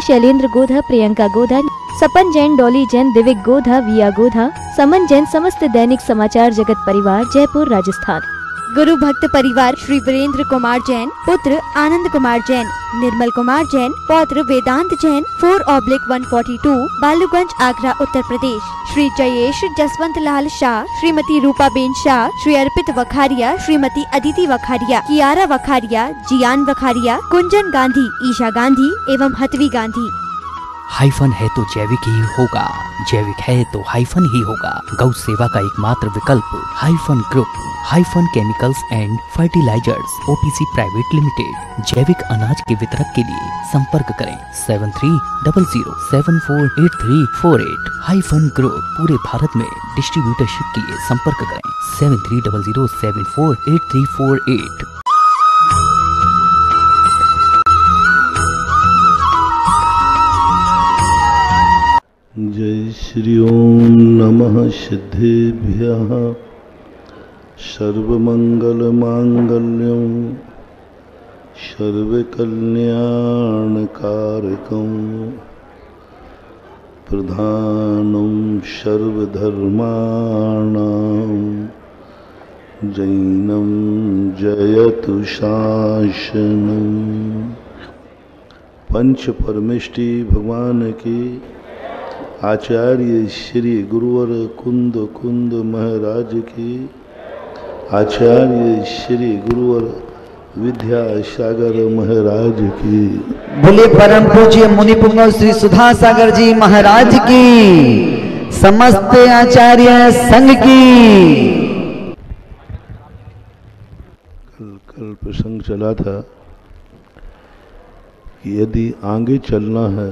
शैलेंद्र गोधा, प्रियंका गोधा, सपन जैन, डॉली जैन, दिविक गोधा, विया गोधा, समन जैन, समस्त दैनिक समाचार जगत परिवार, जयपुर, राजस्थान। गुरु भक्त परिवार श्री वीरेंद्र कुमार जैन, पुत्र आनंद कुमार जैन, निर्मल कुमार जैन, पौत्र वेदांत जैन, 4/142, बालूगंज, आगरा, उत्तर प्रदेश। श्री जयेश जसवंत लाल शाह, श्रीमती रूपाबेन शाह, श्री अर्पित वखारिया, श्रीमती अदिति वखारिया, कियारा वखारिया, जियान वखारिया, कुंजन गांधी, ईशा गांधी एवं हतवी गांधी। हाइफन है तो जैविक ही होगा, जैविक है तो हाइफन ही होगा। गौ सेवा का एकमात्र विकल्प Hyphen group, Hyphen chemicals and fertilisers, OPC private limited. जैविक अनाज के वितरक के लिए संपर्क करें 7300748348। हाइफन ग्रुप पूरे भारत में डिस्ट्रीब्यूटरशिप के लिए संपर्क करें 7300748348। जय श्री ओम नमः सिद्धेभ्यः सर्वमंगलमांगल्यं सर्वकल्याणकारकं प्रधानं सर्वधर्माणां जैनं जयतु शासनं। पंच परमेष्टि भगवान की, आचार्य श्री गुरुवर कुंद कुंद महाराज की, आचार्य श्री गुरुवर विद्यासागर महाराज की। बोले परम पूज्य मुनि पुंगव श्री सुधा सागर जी महाराज की, समस्त आचार्य संघ की। कल प्रसंग चला था कि यदि आगे चलना है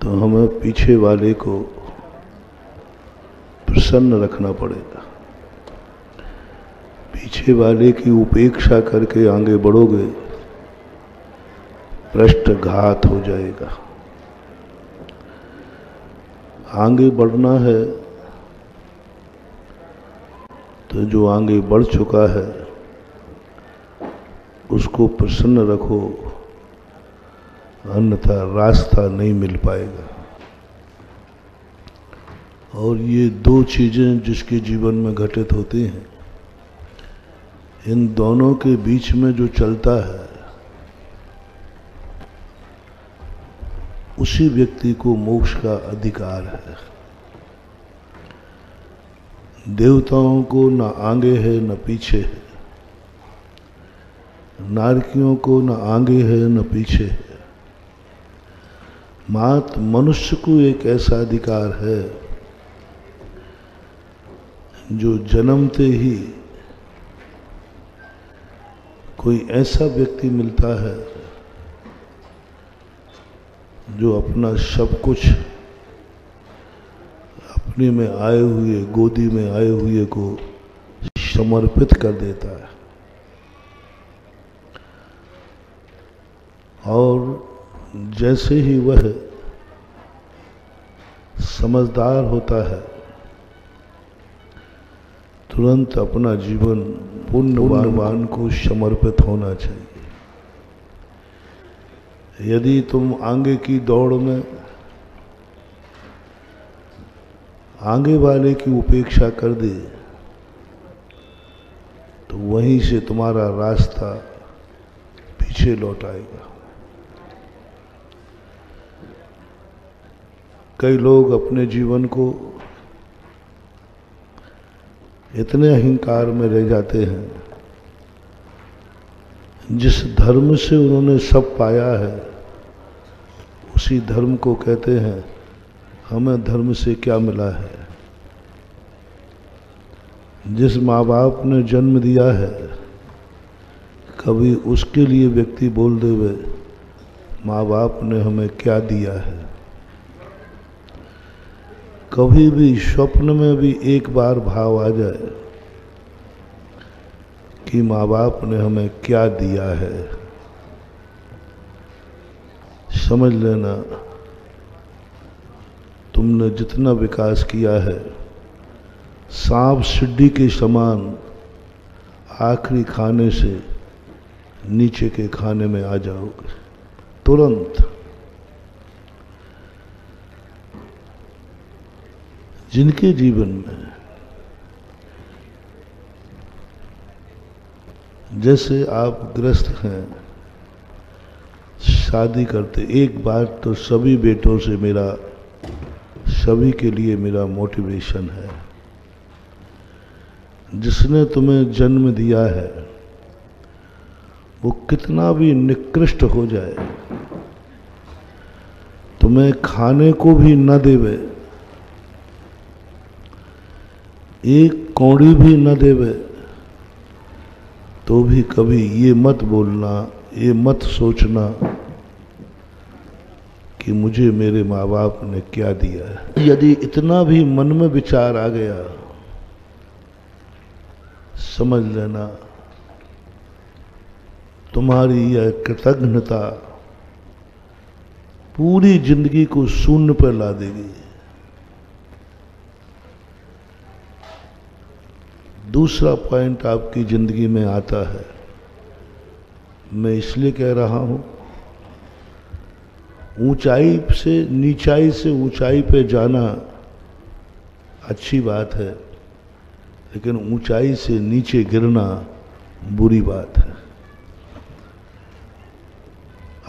तो हमें पीछे वाले को प्रसन्न रखना पड़ेगा। पीछे वाले की उपेक्षा करके आगे बढ़ोगे, पृष्ठघात हो जाएगा। आगे बढ़ना है तो जो आगे बढ़ चुका है उसको प्रसन्न रखो, अन्यथा रास्ता नहीं मिल पाएगा। और ये दो चीजें जिसके जीवन में घटित होती हैं, इन दोनों के बीच में जो चलता है उसी व्यक्ति को मोक्ष का अधिकार है। देवताओं को न आगे है न पीछे है, नारकियों को न आगे है न पीछे है। मात्र मनुष्य को एक ऐसा अधिकार है जो जन्मते ही कोई ऐसा व्यक्ति मिलता है जो अपना सब कुछ अपने में आए हुए, गोदी में आए हुए को समर्पित कर देता है। और जैसे ही वह समझदार होता है, तुरंत अपना जीवन पुण्यवान को समर्पित होना चाहिए। यदि तुम आगे की दौड़ में आगे वाले की उपेक्षा कर दे तो वहीं से तुम्हारा रास्ता पीछे लौट आएगा। कई लोग अपने जीवन को इतने अहंकार में रह जाते हैं, जिस धर्म से उन्होंने सब पाया है उसी धर्म को कहते हैं हमें धर्म से क्या मिला है। जिस माँ बाप ने जन्म दिया है, कभी उसके लिए व्यक्ति बोल देवे माँ बाप ने हमें क्या दिया है। कभी भी स्वप्न में भी एक बार भाव आ जाए कि माँ बाप ने हमें क्या दिया है, समझ लेना तुमने जितना विकास किया है सांप सीढ़ी के समान आखिरी खाने से नीचे के खाने में आ जाओगे तुरंत। जिनके जीवन में जैसे आप ग्रस्त हैं, शादी करते, एक बात तो सभी बेटों से मेरा, सभी के लिए मेरा मोटिवेशन है, जिसने तुम्हें जन्म दिया है वो कितना भी निकृष्ट हो जाए, तुम्हें खाने को भी न देवे, एक कौड़ी भी न देवे, तो भी कभी ये मत बोलना, ये मत सोचना कि मुझे मेरे माँ बाप ने क्या दिया है। यदि इतना भी मन में विचार आ गया, समझ लेना तुम्हारी यह कृतज्ञता पूरी जिंदगी को शून्य पर ला देगी। दूसरा पॉइंट आपकी जिंदगी में आता है, मैं इसलिए कह रहा हूं, ऊंचाई से ऊंचाई पे जाना अच्छी बात है, लेकिन ऊंचाई से नीचे गिरना बुरी बात है।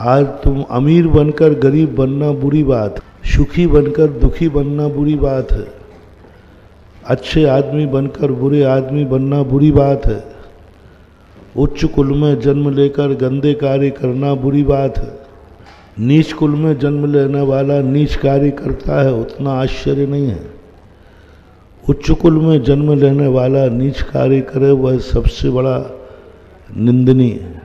आज तुम अमीर बनकर गरीब बनना बुरी बात, सुखी बनकर दुखी बनना बुरी बात है, अच्छे आदमी बनकर बुरे आदमी बनना बुरी बात है, उच्च कुल में जन्म लेकर गंदे कार्य करना बुरी बात है, नीच कुल में जन्म लेने वाला नीच कार्य करता है उतना आश्चर्य नहीं है, उच्च कुल में जन्म लेने वाला नीच कार्य करे वह सबसे बड़ा निंदनीय है।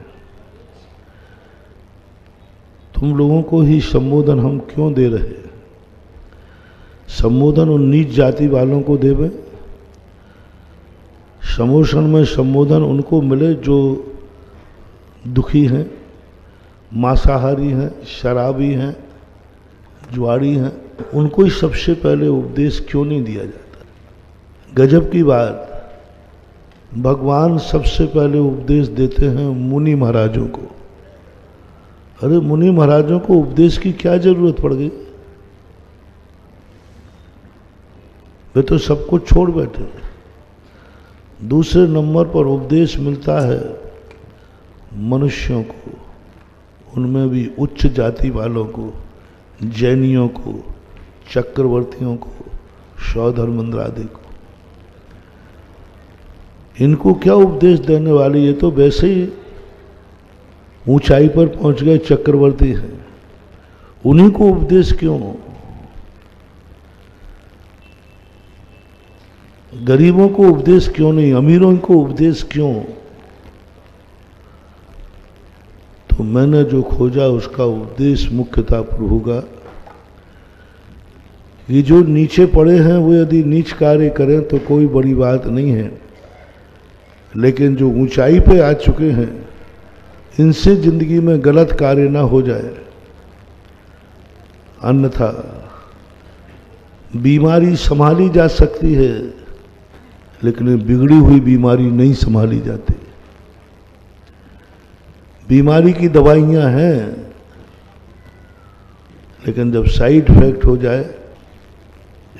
तुम लोगों को ही संबोधन हम क्यों दे रहे हैं? संबोधन उन नीच जाति वालों को देवे, समोषण में संबोधन उनको मिले जो दुखी हैं, मांसाहारी हैं, शराबी हैं, जुआरी हैं, उनको ही सबसे पहले उपदेश क्यों नहीं दिया जाता? गजब की बात, भगवान सबसे पहले उपदेश देते हैं मुनि महाराजों को। अरे मुनि महाराजों को उपदेश की क्या जरूरत पड़ गई? वे तो सब कुछ छोड़ बैठे। दूसरे नंबर पर उपदेश मिलता है मनुष्यों को, उनमें भी उच्च जाति वालों को, जैनियों को, चक्रवर्तियों को, सौधर्मेंद्र आदि को। इनको क्या उपदेश देने वाले? ये तो वैसे ही ऊंचाई पर पहुंच गए चक्रवर्ती हैं, उन्हीं को उपदेश क्यों? गरीबों को उपदेश क्यों नहीं? अमीरों को उपदेश क्यों? तो मैंने जो खोजा उसका उपदेश मुख्यतः पर होगा कि जो नीचे पड़े हैं वो यदि नीच कार्य करें तो कोई बड़ी बात नहीं है, लेकिन जो ऊंचाई पे आ चुके हैं इनसे जिंदगी में गलत कार्य ना हो जाए, अन्यथा बीमारी संभाली जा सकती है लेकिन बिगड़ी हुई बीमारी नहीं संभाली जाती। बीमारी की दवाइयां हैं लेकिन जब साइड इफेक्ट हो जाए,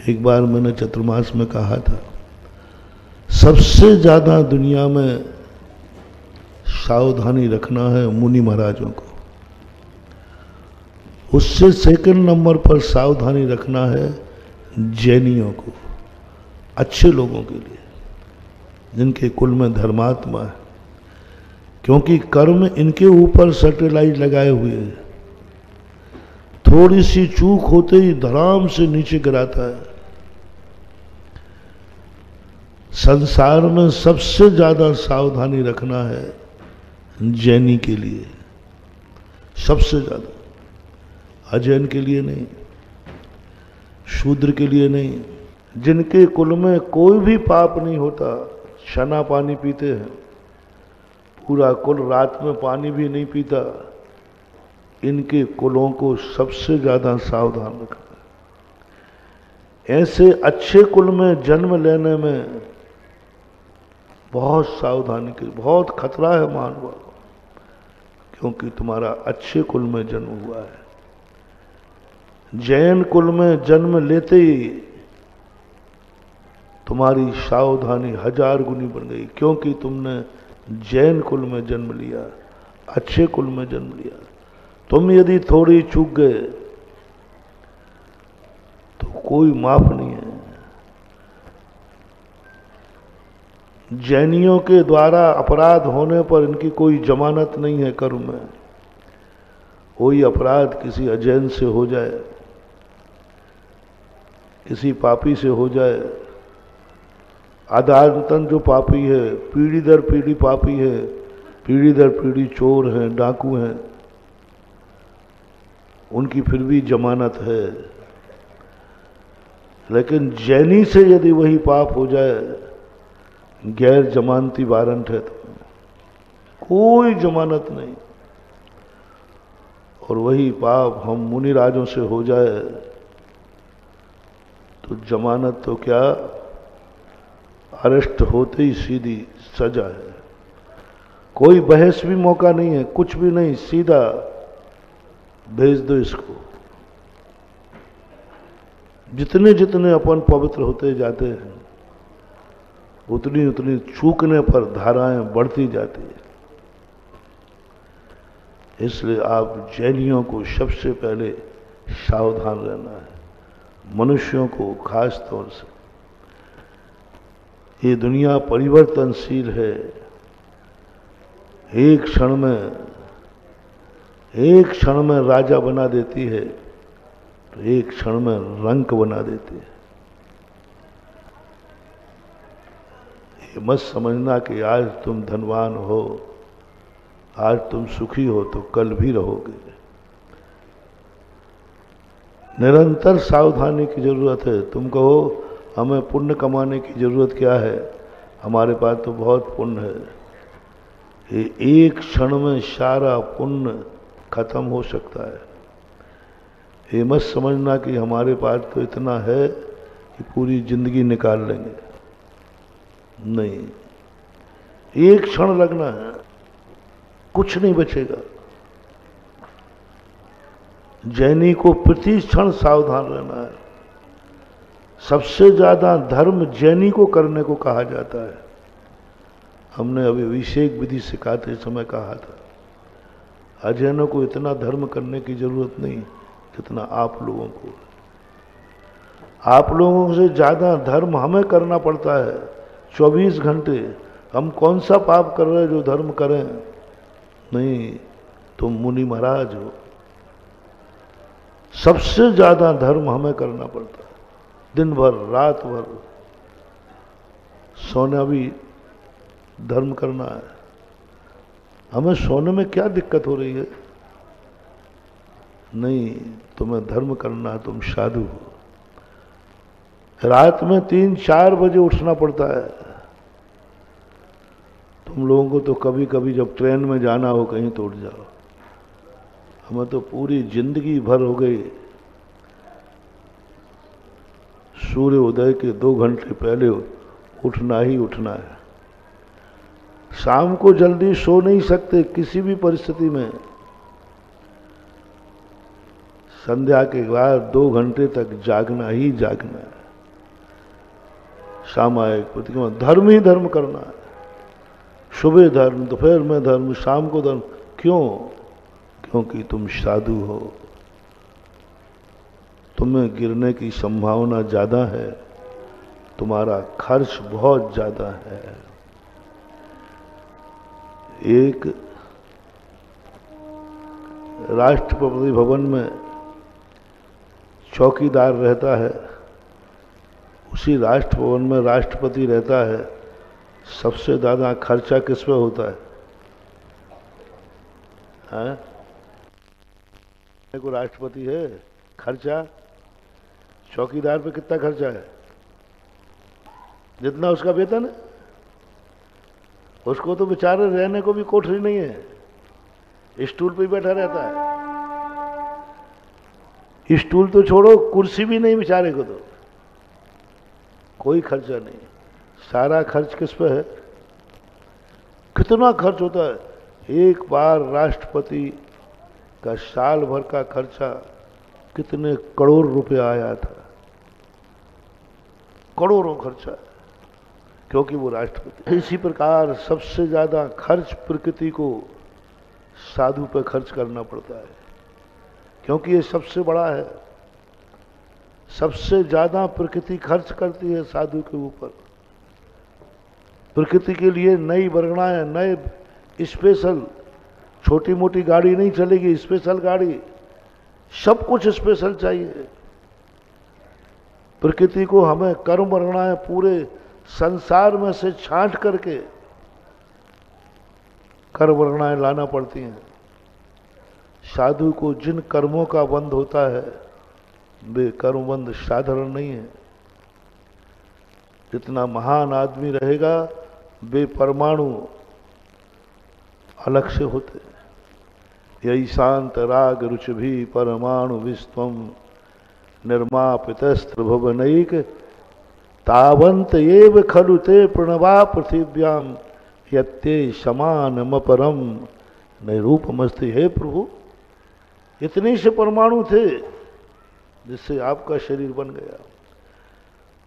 एक बार मैंने चतुर्मास में कहा था, सबसे ज्यादा दुनिया में सावधानी रखना है मुनि महाराजों को, उससे सेकंड नंबर पर सावधानी रखना है जैनियों को, अच्छे लोगों के लिए जिनके कुल में धर्मात्मा है, क्योंकि कर्म इनके ऊपर सैटेलाइट लगाए हुए है, थोड़ी सी चूक होते ही धड़ाम से नीचे गिराता है। संसार में सबसे ज्यादा सावधानी रखना है जैनी के लिए, सबसे ज्यादा, अजैन के लिए नहीं, शूद्र के लिए नहीं, जिनके कुल में कोई भी पाप नहीं होता, छना पानी पीते हैं, पूरा कुल रात में पानी भी नहीं पीता, इनके कुलों को सबसे ज्यादा सावधान रखना। ऐसे अच्छे कुल में जन्म लेने में बहुत सावधानी की, बहुत खतरा है मानव। क्योंकि तुम्हारा अच्छे कुल में जन्म हुआ है। जैन कुल में जन्म लेते ही तुम्हारी सावधानी 1000 गुनी बढ़ गई, क्योंकि तुमने जैन कुल में जन्म लिया, अच्छे कुल में जन्म लिया। तुम यदि थोड़ी चूक गए तो कोई माफ नहीं है। जैनियों के द्वारा अपराध होने पर इनकी कोई जमानत नहीं है कर्म में। कोई अपराध किसी अजैन से हो जाए, किसी पापी से हो जाए, आदानतन जो पापी है, पीढ़ी दर पीढ़ी पापी है, पीढ़ी दर पीढ़ी चोर हैं, डाकू हैं, उनकी फिर भी जमानत है। लेकिन जैनी से यदि वही पाप हो जाए, गैर जमानती वारंट है, तो कोई जमानत नहीं। और वही पाप हम मुनिराजों से हो जाए तो जमानत तो क्या, अरेस्ट होते ही सीधी सजा है। कोई बहस भी मौका नहीं है, कुछ भी नहीं, सीधा भेज दो इसको। जितने जितने अपन पवित्र होते जाते हैं, उतनी उतनी चूकने पर धाराएं बढ़ती जाती है। इसलिए आप जैनियों को सबसे पहले सावधान रहना है, मनुष्यों को खास तौर से। ये दुनिया परिवर्तनशील है। एक क्षण में राजा बना देती है, तो एक क्षण में रंक बना देती है। ये मत समझना कि आज तुम धनवान हो, आज तुम सुखी हो तो कल भी रहोगे। निरंतर सावधानी की जरूरत है। तुम कहो हमें पुण्य कमाने की जरूरत क्या है, हमारे पास तो बहुत पुण्य है। ये एक क्षण में सारा पुण्य खत्म हो सकता है। ये मत समझना कि हमारे पास तो इतना है कि पूरी जिंदगी निकाल लेंगे। नहीं, एक क्षण लगना है, कुछ नहीं बचेगा। जैनी को प्रति क्षण सावधान रहना है। सबसे ज्यादा धर्म जैनी को करने को कहा जाता है। हमने अभी अभिषेक विधि सिखाते समय कहा था, अजैनों को इतना धर्म करने की जरूरत नहीं जितना आप लोगों को। आप लोगों से ज्यादा धर्म हमें करना पड़ता है 24 घंटे। हम कौन सा पाप कर रहे हैं जो धर्म करें? नहीं, तुम मुनि महाराज हो। सबसे ज्यादा धर्म हमें करना पड़ता है, दिन भर रात भर सोना भी धर्म करना है। हमें सोने में क्या दिक्कत हो रही है? नहीं, तुम्हें धर्म करना है, तुम साधु हो। रात में 3-4 बजे उठना पड़ता है। तुम लोगों को तो कभी कभी जब ट्रेन में जाना हो कहीं तो उठ जाओ। हमें तो पूरी जिंदगी भर हो गई। सूर्य उदय के 2 घंटे पहले उठना ही उठना है। शाम को जल्दी सो नहीं सकते किसी भी परिस्थिति में। संध्या के बाद 2 घंटे तक जागना ही जागना है। सामायिक प्रतिक्रमण, धर्म ही धर्म करना है। सुबह धर्म, दोपहर में धर्म, शाम को धर्म। क्यों? क्योंकि तुम साधु हो। तुम्हें गिरने की संभावना ज्यादा है, तुम्हारा खर्च बहुत ज्यादा है। एक राष्ट्रपति भवन में चौकीदार रहता है, उसी राष्ट्र भवन में राष्ट्रपति रहता है। सबसे ज्यादा खर्चा किस पे होता है? हाँ? को राष्ट्रपति है, खर्चा चौकीदार पे कितना खर्चा है? जितना उसका वेतन है। उसको तो बेचारे रहने को भी कोठरी नहीं है, स्टूल पे ही बैठा रहता है। स्टूल तो छोड़ो, कुर्सी भी नहीं बेचारे को, तो कोई खर्चा नहीं। सारा खर्च किस पे है? कितना खर्च होता है? एक बार राष्ट्रपति का साल भर का खर्चा कितने करोड़ रुपए आया था, करोड़ों खर्चा, क्योंकि वो राष्ट्रपति। इसी प्रकार सबसे ज्यादा खर्च प्रकृति को साधु पर खर्च करना पड़ता है, क्योंकि ये सबसे बड़ा है। सबसे ज्यादा प्रकृति खर्च करती है साधु के ऊपर। प्रकृति के लिए नई वर्गणाएं, नए स्पेशल, छोटी मोटी गाड़ी नहीं चलेगी, स्पेशल गाड़ी, सब कुछ स्पेशल चाहिए। प्रकृति को हमें कर्म वर्गणाएं पूरे संसार में से छांट करके कर्म वर्गणाएं लाना पड़ती हैं। साधु को जिन कर्मों का बंध होता है वे कर्मबंध साधारण नहीं है। जितना महान आदमी रहेगा वे परमाणु अलग से होते। यही शांत राग रुचि भी परमाणु विश्वम निर्मापितस्त्र भुवनैक तावंत एव खलु ते प्रणवा पृथिव्याम यत्ते समानम परम निरूपमस्ति। हे प्रभु, इतने से परमाणु थे जिससे आपका शरीर बन गया।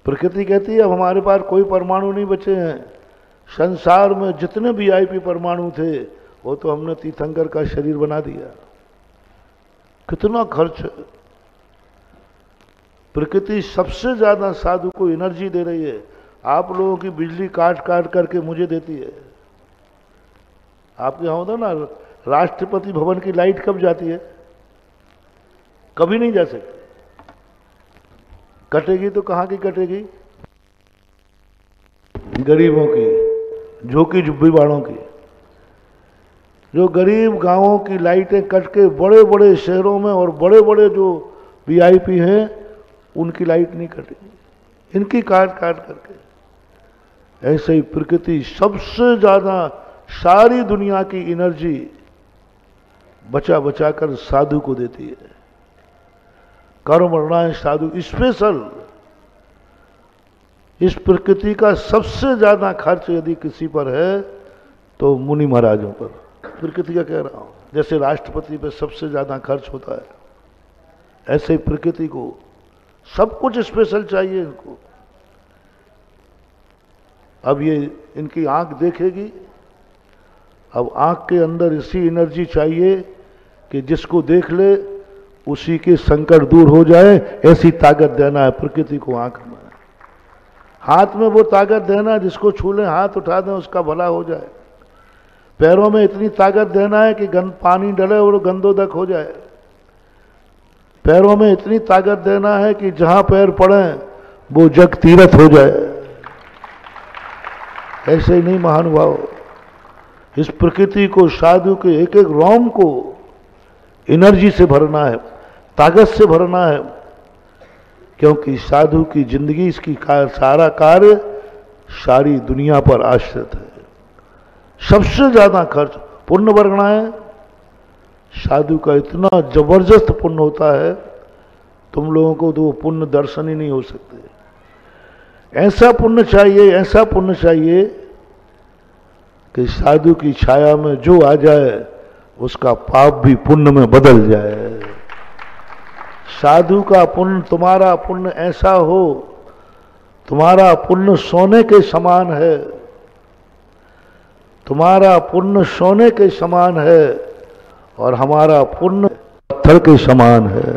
प्रकृति कहती है अब हमारे पास कोई परमाणु नहीं बचे हैं। संसार में जितने VIP परमाणु थे वो तो हमने तीर्थंकर का शरीर बना दिया। कितना खर्च है। प्रकृति सबसे ज्यादा साधु को एनर्जी दे रही है। आप लोगों की बिजली काट काट करके मुझे देती है। आपके यहां होता ना, राष्ट्रपति भवन की लाइट कब जाती है? कभी नहीं जा सकती। कटेगी तो कहां की कटेगी? गरीबों की, झोंकी झुब्बी वालों की। जो गरीब गांवों की लाइटें कट के बड़े बड़े शहरों में और बड़े बड़े जो VIP हैं उनकी लाइट नहीं कटेगी, इनकी काट काट करके। ऐसे ही प्रकृति सबसे ज्यादा सारी दुनिया की एनर्जी बचा बचा कर साधु को देती है। कर्म वर्गणाएं साधु स्पेशल। इस प्रकृति का सबसे ज्यादा खर्च यदि किसी पर है तो मुनि महाराजों पर। प्रकृति का कह रहा हूं, जैसे राष्ट्रपति पर सबसे ज्यादा खर्च होता है, ऐसे ही प्रकृति को सब कुछ स्पेशल चाहिए इनको। अब ये इनकी आंख देखेगी, अब आंख के अंदर ऐसी एनर्जी चाहिए कि जिसको देख ले उसी के संकट दूर हो जाए, ऐसी ताकत देना है प्रकृति को आंख में। हाथ में वो ताकत देना जिसको छू ले, हाथ उठा दें उसका भला हो जाए। पैरों में इतनी ताकत देना है कि पानी डले और गंदोदक हो जाए। पैरों में इतनी ताकत देना है कि जहां पैर पड़े वो जग तीर्थ हो जाए। ऐसे ही नहीं महानुभाव, इस प्रकृति को, साधु के एक एक रोम को एनर्जी से भरना है, ताकत से भरना है, क्योंकि साधु की जिंदगी, इसकी सारा कार्य सारी दुनिया पर आश्रित है। सबसे ज्यादा खर्च पुण्य वर्गणाएं, साधु का इतना जबरदस्त पुण्य होता है, तुम लोगों को तो वो पुण्य दर्शन ही नहीं हो सकते। ऐसा पुण्य चाहिए, ऐसा पुण्य चाहिए कि साधु की छाया में जो आ जाए उसका पाप भी पुण्य में बदल जाए। साधु का पुण्य, तुम्हारा पुण्य ऐसा हो, तुम्हारा पुण्य सोने के समान है, तुम्हारा पुण्य सोने के समान है और हमारा पुण्य पत्थर के समान है।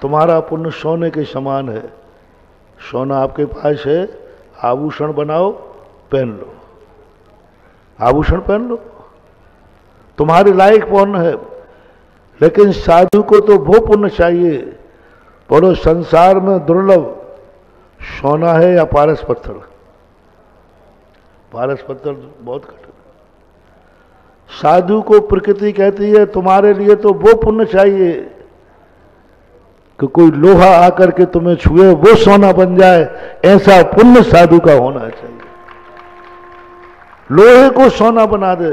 तुम्हारा पुण्य सोने के समान है। सोना आपके पास है, आभूषण बनाओ, पहन लो, आभूषण पहन लो, तुम्हारे लायक पुण्य है। लेकिन साधु को तो वो पुण्य चाहिए, बोलो संसार में दुर्लभ सोना है या पारस पत्थर? पारस पत्थर बहुत कठिन। साधु को प्रकृति कहती है तुम्हारे लिए तो वो पुण्य चाहिए कि कोई लोहा आकर के तुम्हें छुए वो सोना बन जाए, ऐसा पुण्य साधु का होना चाहिए। लोहे को सोना बना दे।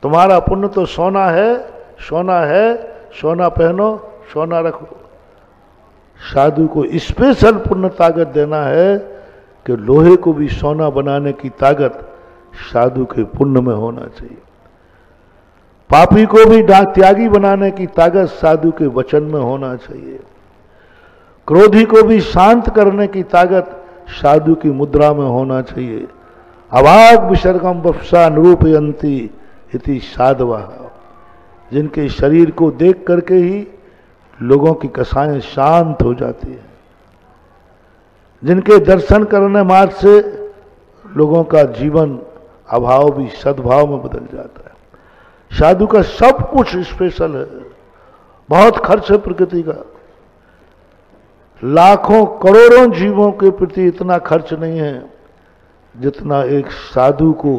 तुम्हारा पुण्य तो सोना है, सोना है, सोना पहनो, सोना रखो। साधु को स्पेशल पुण्य ताकत देना है कि लोहे को भी सोना बनाने की ताकत साधु के पुण्य में होना चाहिए। पापी को भी त्यागी बनाने की ताकत साधु के वचन में होना चाहिए। क्रोधी को भी शांत करने की ताकत साधु की मुद्रा में होना चाहिए। अवाग विसर्गम वप्सा निरूपयंती इति साधवा, जिनके शरीर को देख करके ही लोगों की कसाएं शांत हो जाती है, जिनके दर्शन करने मात्र से लोगों का जीवन अभाव भी सद्भाव में बदल जाता है। साधु का सब कुछ स्पेशल है, बहुत खर्च है प्रकृति का। लाखों करोड़ों जीवों के प्रति इतना खर्च नहीं है जितना एक साधु को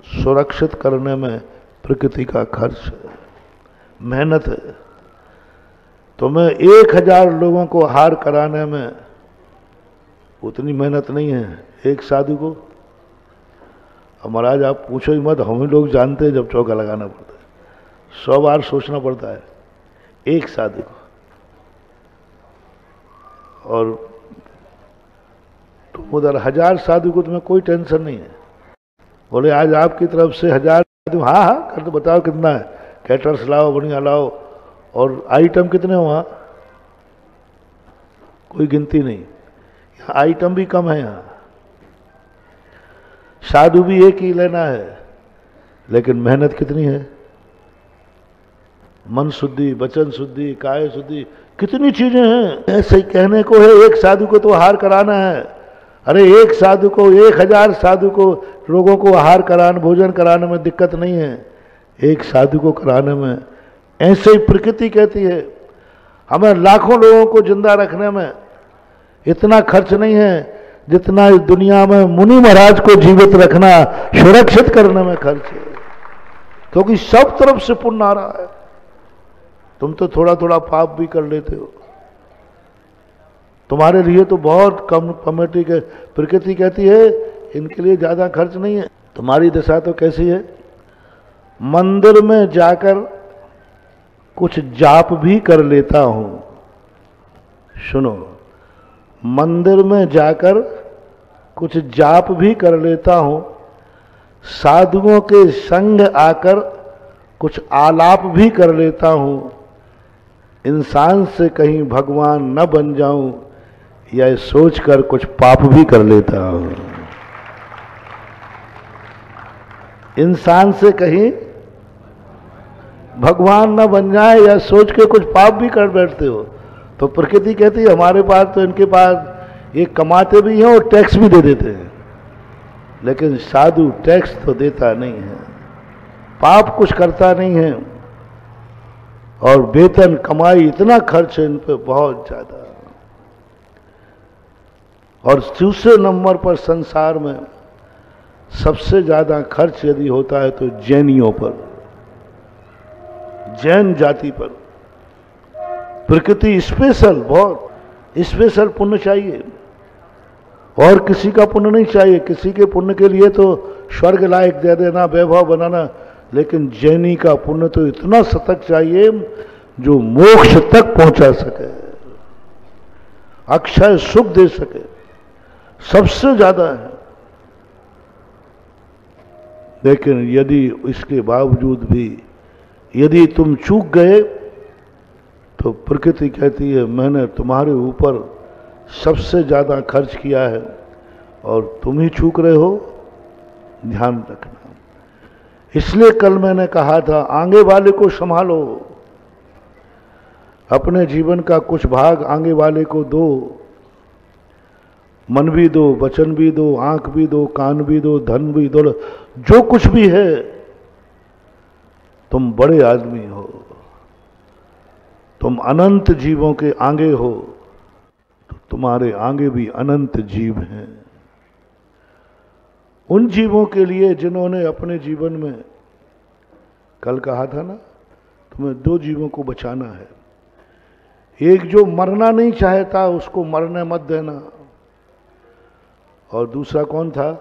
सुरक्षित करने में प्रकृति का खर्च है, मेहनत है। तो मैं 1000 लोगों को हार कराने में उतनी मेहनत नहीं है एक साधु को। अब महाराज आप पूछो ही मत, हम ही लोग जानते हैं जब चौका लगाना पड़ता है 100 बार सोचना पड़ता है एक साधु को। और तुम उधर 1000 साधु को तुम्हें कोई टेंशन नहीं है। बोले आज आपकी तरफ से 1000 साधु, हाँ हाँ कर तो बताओ कितना है, कैटर्स लाओ, बढ़िया लाओ, और आइटम कितने हो वहाँ, कोई गिनती नहीं। यहाँ आइटम भी कम है, यहाँ साधु भी एक ही लेना है, लेकिन मेहनत कितनी है। मन शुद्धि, वचन शुद्धि, काय शुद्धि, कितनी चीजें हैं। ऐसे ही कहने को है एक साधु को तो आहार कराना है। अरे एक साधु को 1000 साधु को लोगों को आहार कराने, भोजन कराने में दिक्कत नहीं है, एक साधु को कराने में। ऐसे ही प्रकृति कहती है हमें लाखों लोगों को जिंदा रखने में इतना खर्च नहीं है जितना इस दुनिया में मुनि महाराज को जीवित रखना, सुरक्षित करने में खर्च है, क्योंकि सब तरफ से पुण्य आ रहा है। तुम तो थोड़ा थोड़ा पाप भी कर लेते हो, तुम्हारे लिए तो बहुत कम कमेटी के। प्रकृति कहती है इनके लिए ज्यादा खर्च नहीं है। तुम्हारी दशा तो कैसी है, मंदिर में जाकर कुछ जाप भी कर लेता हूं। सुनो, मंदिर में जाकर कुछ जाप भी कर लेता हूं, साधुओं के संग आकर कुछ आलाप भी कर लेता हूं, इंसान से कहीं भगवान न बन जाऊं, यह सोचकर कुछ पाप भी कर लेता हूं। इंसान से कहीं भगवान न बन जाए या सोच के कुछ पाप भी कर बैठते हो। तो प्रकृति कहती है हमारे पास तो, इनके पास ये कमाते भी हैं और टैक्स भी दे देते हैं, लेकिन साधु टैक्स तो देता नहीं है, पाप कुछ करता नहीं है, और वेतन कमाई इतना खर्च है इन पे बहुत ज्यादा। और दूसरे नंबर पर संसार में सबसे ज्यादा खर्च यदि होता है तो जैनियों पर, जैन जाति पर। प्रकृति स्पेशल, बहुत स्पेशल पुण्य चाहिए, और किसी का पुण्य नहीं चाहिए। किसी के पुण्य के लिए तो स्वर्ग लायक दे देना, वैभव बनाना, लेकिन जैनी का पुण्य तो इतना शतक चाहिए जो मोक्ष तक पहुंचा सके, अक्षय सुख दे सके, सबसे ज्यादा है। लेकिन यदि इसके बावजूद भी यदि तुम चूक गए तो प्रकृति कहती है मैंने तुम्हारे ऊपर सबसे ज्यादा खर्च किया है और तुम ही चूक रहे हो, ध्यान रखना। इसलिए कल मैंने कहा था आगे वाले को संभालो, अपने जीवन का कुछ भाग आगे वाले को दो, मन भी दो, वचन भी दो, आंख भी दो, कान भी दो, धन भी दो, जो कुछ भी है। तुम बड़े आदमी हो, तुम अनंत जीवों के आगे हो, तो तुम्हारे आगे भी अनंत जीव हैं। उन जीवों के लिए जिन्होंने अपने जीवन में, कल कहा था ना, तुम्हें 2 जीवों को बचाना है। एक जो मरना नहीं चाहता उसको मरने मत देना, और दूसरा कौन था,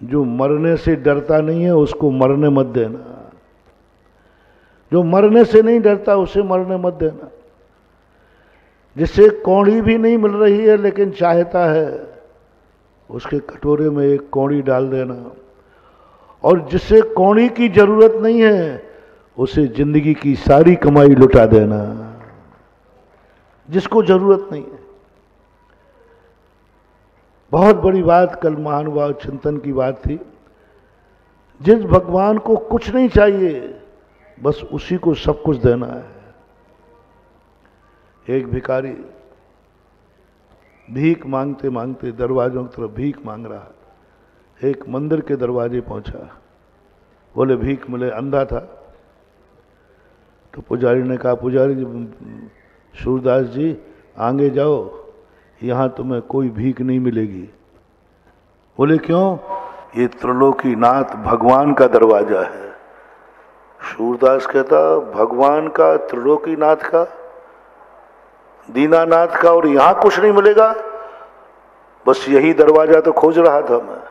जो मरने से डरता नहीं है उसको मरने मत देना। जो मरने से नहीं डरता उसे मरने मत देना। जिसे कौड़ी भी नहीं मिल रही है लेकिन चाहता है उसके कटोरे में एक कौड़ी डाल देना, और जिसे कौड़ी की जरूरत नहीं है उसे जिंदगी की सारी कमाई लुटा देना, जिसको जरूरत नहीं है। बहुत बड़ी बात कल महानुभाव चिंतन की बात थी। जिस भगवान को कुछ नहीं चाहिए बस उसी को सब कुछ देना है। एक भिखारी भीख मांगते मांगते दरवाजों की तरफ भीख मांग रहा, एक मंदिर के दरवाजे पहुंचा। बोले भीख मिले, अंधा था। तो पुजारी ने कहा, पुजारी जी, सूरदास जी आगे जाओ, यहां तुम्हें कोई भीख नहीं मिलेगी। बोले क्यों? ये त्रिलोकीनाथ भगवान का दरवाजा है। सूरदास कहता, भगवान का, त्रिलोकीनाथ का, दीनानाथ का, और यहां कुछ नहीं मिलेगा? बस यही दरवाजा तो खोज रहा था मैं।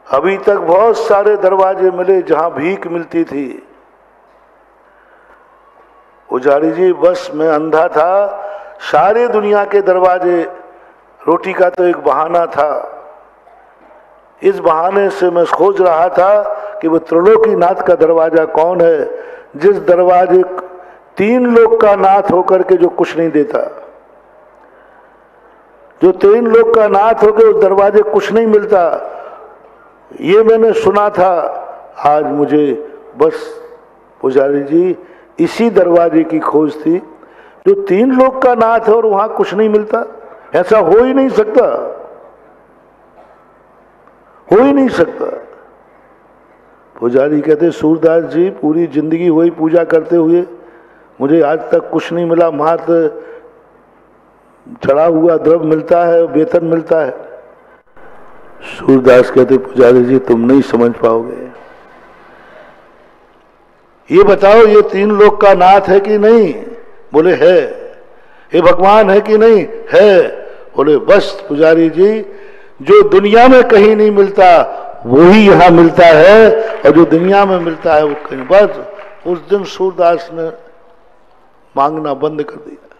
अभी तक बहुत सारे दरवाजे मिले जहां भीख मिलती थी। पुजारी जी बस मैं अंधा था, सारे दुनिया के दरवाजे, रोटी का तो एक बहाना था। इस बहाने से मैं खोज रहा था कि वो त्रिलोकीनाथ का दरवाजा कौन है, जिस दरवाजे 3 लोक का नाथ होकर के जो कुछ नहीं देता, जो 3 लोक का नाथ होकर उस दरवाजे कुछ नहीं मिलता। ये मैंने सुना था। आज मुझे बस पुजारी जी इसी दरवाजे की खोज थी जो 3 लोक का नाथ है और वहां कुछ नहीं मिलता। ऐसा हो ही नहीं सकता, हो ही नहीं सकता। पुजारी कहते, सूरदास जी पूरी जिंदगी हुई पूजा करते हुए, मुझे आज तक कुछ नहीं मिला। मात्र चढ़ा हुआ द्रव्य मिलता है, वेतन मिलता है। सूरदास कहते, पुजारी जी तुम नहीं समझ पाओगे। ये बताओ ये 3 लोक का नाथ है कि नहीं? बोले है। ये भगवान है कि नहीं? है। बोले बस पुजारी जी, जो दुनिया में कहीं नहीं मिलता वही यहां मिलता है, और जो दुनिया में मिलता है वो कहीं। बस उस दिन सूरदास ने मांगना बंद कर दिया।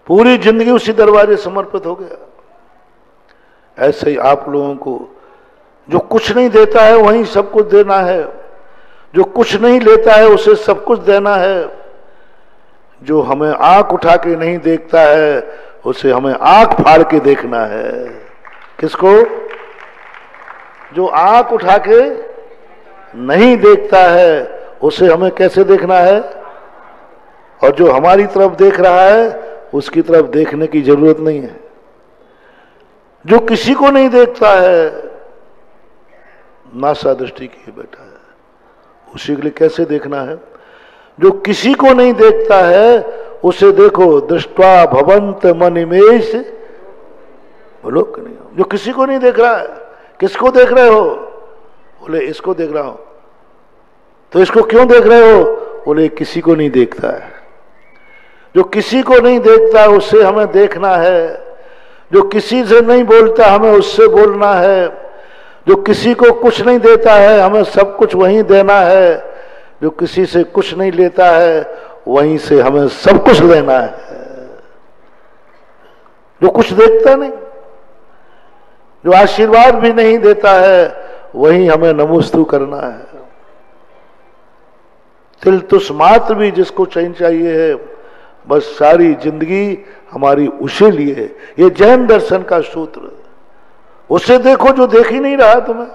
पूरी जिंदगी उसी दरवाजे समर्पित हो गया। ऐसे ही आप लोगों को जो कुछ नहीं देता है वहीं सब कुछ देना है, जो कुछ नहीं लेता है उसे सब कुछ देना है, जो हमें आंख उठा के नहीं देखता है उसे हमें आंख फाड़ के देखना है। किसको? जो आंख उठा के नहीं देखता है उसे हमें कैसे देखना है, और जो हमारी तरफ देख रहा है उसकी तरफ देखने की जरूरत नहीं है। जो किसी को नहीं देखता है, नासा दृष्टि किए बैठा है, उसी के लिए कैसे देखना है? जो किसी को नहीं देखता है उसे देखो, दृष्टवा भवंत मनिमेष। बोलो कि नहीं? जो किसी को नहीं देख रहा है, किसको देख रहे हो? बोले इसको देख रहा हूं। तो इसको क्यों देख रहे हो? बोले किसी को नहीं देखता है। जो किसी को नहीं देखता उससे हमें देखना है, जो किसी से नहीं बोलता हमें उससे बोलना है, जो किसी को कुछ नहीं देता है हमें सब कुछ वहीं देना है, जो किसी से कुछ नहीं लेता है वहीं से हमें सब कुछ लेना है। जो कुछ देखता नहीं, जो आशीर्वाद भी नहीं देता है वहीं हमें नमोस्तु करना है। तिल तुस मात्र भी जिसको चाहिए है, बस सारी जिंदगी हमारी उसे लिए है। ये जैन दर्शन का सूत्र। उससे देखो जो देख ही नहीं रहा तुम्हें,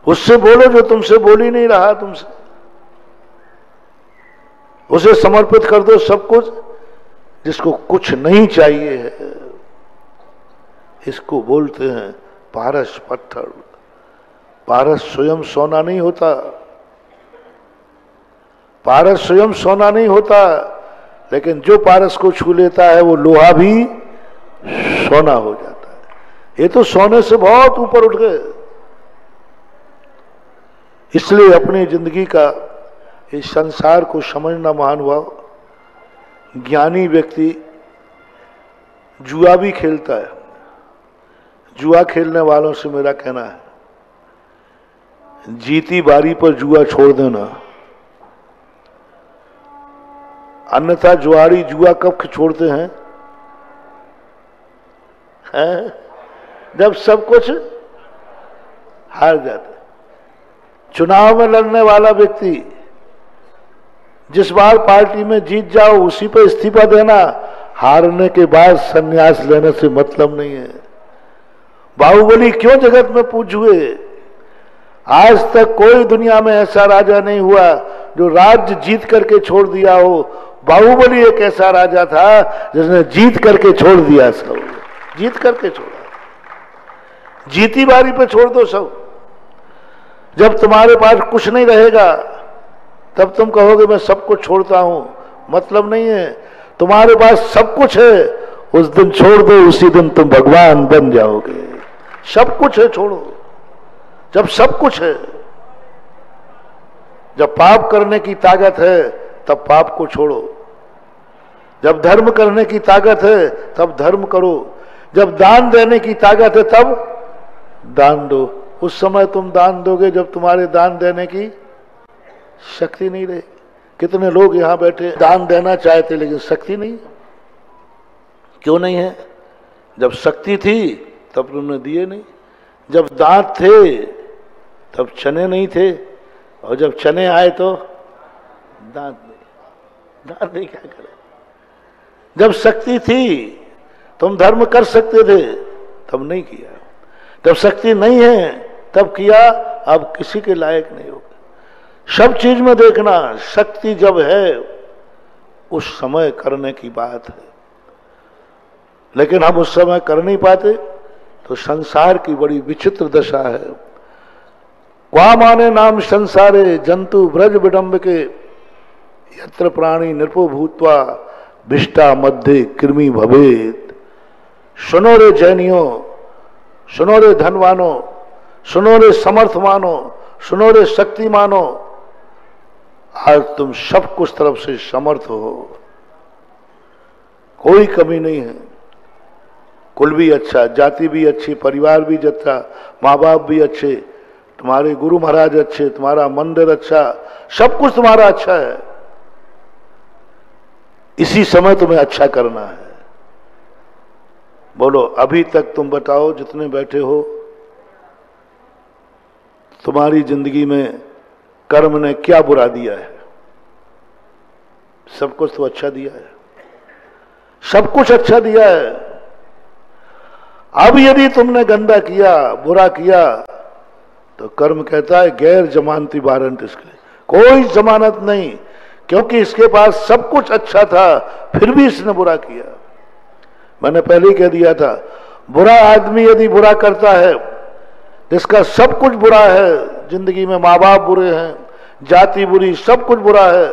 उससे बोलो जो तुमसे बोल ही नहीं रहा तुमसे, उसे समर्पित कर दो सब कुछ, जिसको कुछ नहीं चाहिए है। इसको बोलते हैं पारस पत्थर। पारस स्वयं सोना नहीं होता, पारस स्वयं सोना नहीं होता, लेकिन जो पारस को छू लेता है वो लोहा भी सोना हो जाता है। ये तो सोने से बहुत ऊपर उठ गए। इसलिए अपनी जिंदगी का इस संसार को समझना महानुभाव। ज्ञानी व्यक्ति जुआ भी खेलता है। जुआ खेलने वालों से मेरा कहना है, जीती बारी पर जुआ छोड़ देना, अन्यथा जुआरी जुआ कब छोड़ते हैं? है? जब सब कुछ हार जाता। चुनाव में लड़ने वाला व्यक्ति जिस बार पार्टी में जीत जाओ उसी पे इस्तीफा देना, हारने के बाद संन्यास लेने से मतलब नहीं है। बाहुबली क्यों जगत में पूज हुए? आज तक कोई दुनिया में ऐसा राजा नहीं हुआ जो राज्य जीत करके छोड़ दिया हो। बाहुबली एक ऐसा राजा था जिसने जीत करके छोड़ दिया, सब जीत करके छोड़ा। जीती बारी पे छोड़ दो सब। जब तुम्हारे पास कुछ नहीं रहेगा तब तुम कहोगे मैं सब कुछ छोड़ता हूं, मतलब नहीं है। तुम्हारे पास सब कुछ है, उस दिन छोड़ दो, उसी दिन तुम भगवान बन जाओगे। सब कुछ है, छोड़ो। जब सब कुछ है, जब पाप करने की ताकत है तब पाप को छोड़ो। जब धर्म करने की ताकत है तब धर्म करो। जब दान देने की ताकत है तब दान दो। उस समय तुम दान दोगे जब तुम्हारे दान देने की शक्ति नहीं रहे। कितने लोग यहां बैठे दान देना चाहते लेकिन शक्ति नहीं। क्यों नहीं है? जब शक्ति थी तब तुमने दिए नहीं। जब दांत थे तब चने नहीं थे, और जब चने आए तो दांत नहीं। दांत नहीं क्या करे? जब शक्ति थी तुम धर्म कर सकते थे, तब नहीं किया। जब शक्ति नहीं है तब किया, अब किसी के लायक नहीं होगा। सब चीज में देखना, शक्ति जब है उस समय करने की बात है, लेकिन हम उस समय कर नहीं पाते, तो संसार की बड़ी विचित्र दशा है। क्वा माने नाम संसारे जंतु ब्रज विडंब के, यत्र प्राणी नृपो भूत्वा भिष्टा मध्य कृमि भवेत। सुनो रे जैनियों, सुनो रे धनवानों, सुनो रे समर्थमानों, सुनो रे शक्तिमानों, आज तुम सब कुछ तरफ से समर्थ हो, कोई कमी नहीं है। कुल भी अच्छा, जाति भी अच्छी, परिवार भी अच्छा, माँ बाप भी अच्छे, तुम्हारे गुरु महाराज अच्छे, तुम्हारा मंदिर अच्छा, सब कुछ तुम्हारा अच्छा है। इसी समय तुम्हें अच्छा करना है। बोलो अभी तक तुम बताओ जितने बैठे हो, तुम्हारी जिंदगी में कर्म ने क्या बुरा दिया है? सब कुछ तो अच्छा दिया है, सब कुछ अच्छा दिया है। अब यदि तुमने गंदा किया, बुरा किया, तो कर्म कहता है गैर जमानती वारंट, इसके कोई जमानत नहीं, क्योंकि इसके पास सब कुछ अच्छा था फिर भी इसने बुरा किया। मैंने पहले ही कह दिया था, बुरा आदमी यदि बुरा करता है, जिसका सब कुछ बुरा है, जिंदगी में माँ बाप बुरे हैं, जाति बुरी, सब कुछ बुरा है,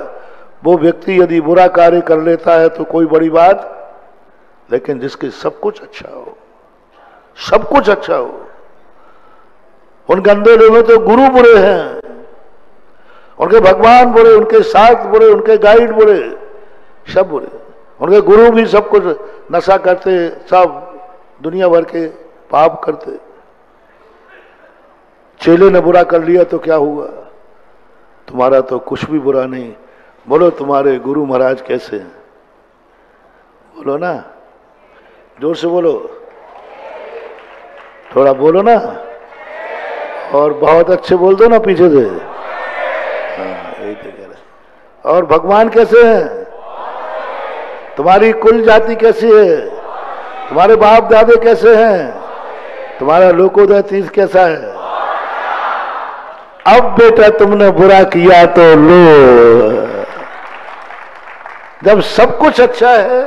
वो व्यक्ति यदि बुरा कार्य कर लेता है तो कोई बड़ी बात, लेकिन जिसके सब कुछ अच्छा हो, सब कुछ अच्छा हो। उन गंदे लोगों तो गुरु बुरे हैं, उनके भगवान बुरे, उनके साथ बुरे, उनके गाइड बुरे, सब बुरे। उनके गुरु भी सब कुछ नशा करते, सब दुनिया भर के पाप करते। चेले ने बुरा कर लिया तो क्या हुआ? तुम्हारा तो कुछ भी बुरा नहीं। बोलो तुम्हारे गुरु महाराज कैसे हैं? बोलो ना, जोर से बोलो, थोड़ा बोलो ना, और बहुत अच्छे बोल दो ना पीछे से। हाँ यही तो कह रहे। और भगवान कैसे हैं? तुम्हारी कुल जाति कैसी है? तुम्हारे बाप दादे कैसे हैं? तुम्हारा लोकोदय तीर्थ कैसा है? अब बेटा तुमने बुरा किया तो लो। जब सब कुछ अच्छा है,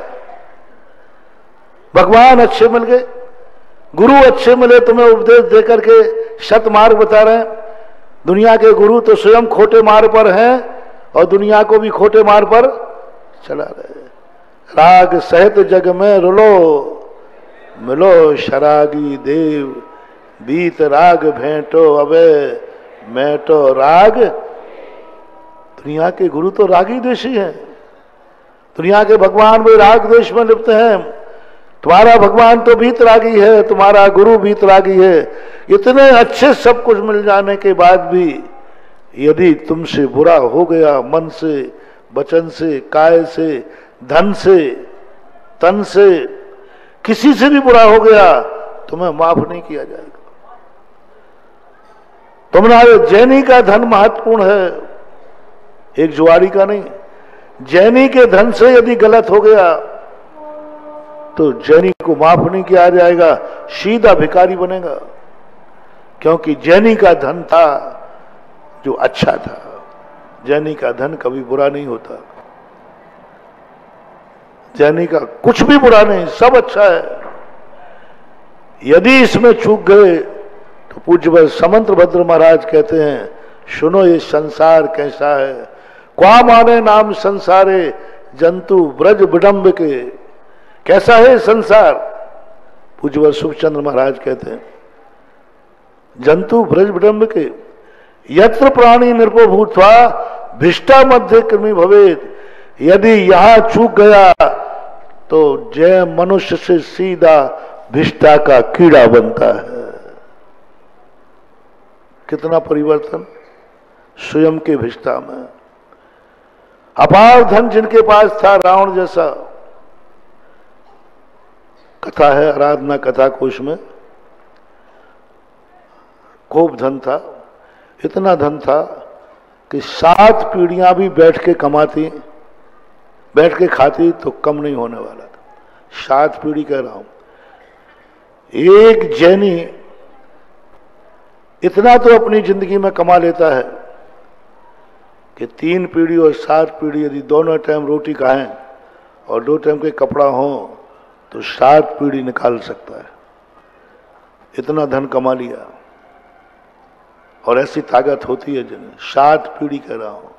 भगवान अच्छे मिल गए, गुरु अच्छे मिले, तुम्हें उपदेश देकर के सत मार्ग बता रहे हैं। दुनिया के गुरु तो स्वयं खोटे मार्ग पर हैं और दुनिया को भी खोटे मार्ग पर चला रहे हैं। राग सहित जग में रुलो, मिलो शरागी देव, बीत राग भेंटो अबे मैं तो राग। दुनिया के गुरु तो रागी द्वेषी हैं, दुनिया के भगवान भी राग द्वेष में लिप्त हैं। तुम्हारा भगवान तो भीतरागी है, तुम्हारा गुरु भीतरागी है। इतने अच्छे सब कुछ मिल जाने के बाद भी यदि तुमसे बुरा हो गया, मन से, वचन से, काय से, धन से, तन से, किसी से भी बुरा हो गया तुम्हें माफ नहीं किया जाएगा। तुम्हारे जैनी का धन महत्वपूर्ण है, एक जुआरी का नहीं। जैनी के धन से यदि गलत हो गया तो जैनी को माफ नहीं किया जाएगा, सीधा भिखारी बनेगा। क्योंकि जैनी का धन था जो अच्छा था। जैनी का धन कभी बुरा नहीं होता। जैनी का कुछ भी बुरा नहीं, सब अच्छा है। यदि इसमें चूक गए तो पूज्य समंत भद्र महाराज कहते हैं, सुनो ये संसार कैसा है। क्वा माने नाम संसारे जंतु ब्रज विडंब के। कैसा है संसार? पूज्य सुखचंद्र महाराज कहते हैं, जंतु ब्रज विडंब के यत्र प्राणी नृपो भूत्वा भिष्टा मध्य कृमि भवेत। यदि यहां चूक गया तो जय मनुष्य से सीधा भिष्टा का कीड़ा बनता है। कितना परिवर्तन स्वयं के भिष्टा में। अपार धन जिनके पास था, रावण जैसा, कथा है आराधना कथा कोश में, खूब धन था। इतना धन था कि 7 पीढ़ियां भी बैठ के कमाती, बैठ के खाती तो कम नहीं होने वाला था। 7 पीढ़ी कह रहा हूं। एक जैनी इतना तो अपनी जिंदगी में कमा लेता है कि 3 पीढ़ी और 7 पीढ़ी यदि दोनों टाइम रोटी खाएं और 2 टाइम के कपड़ा हो तो 7 पीढ़ी निकाल सकता है। इतना धन कमा लिया। और ऐसी ताकत होती है जिन्हें 7 पीढ़ी कह रहा हूं।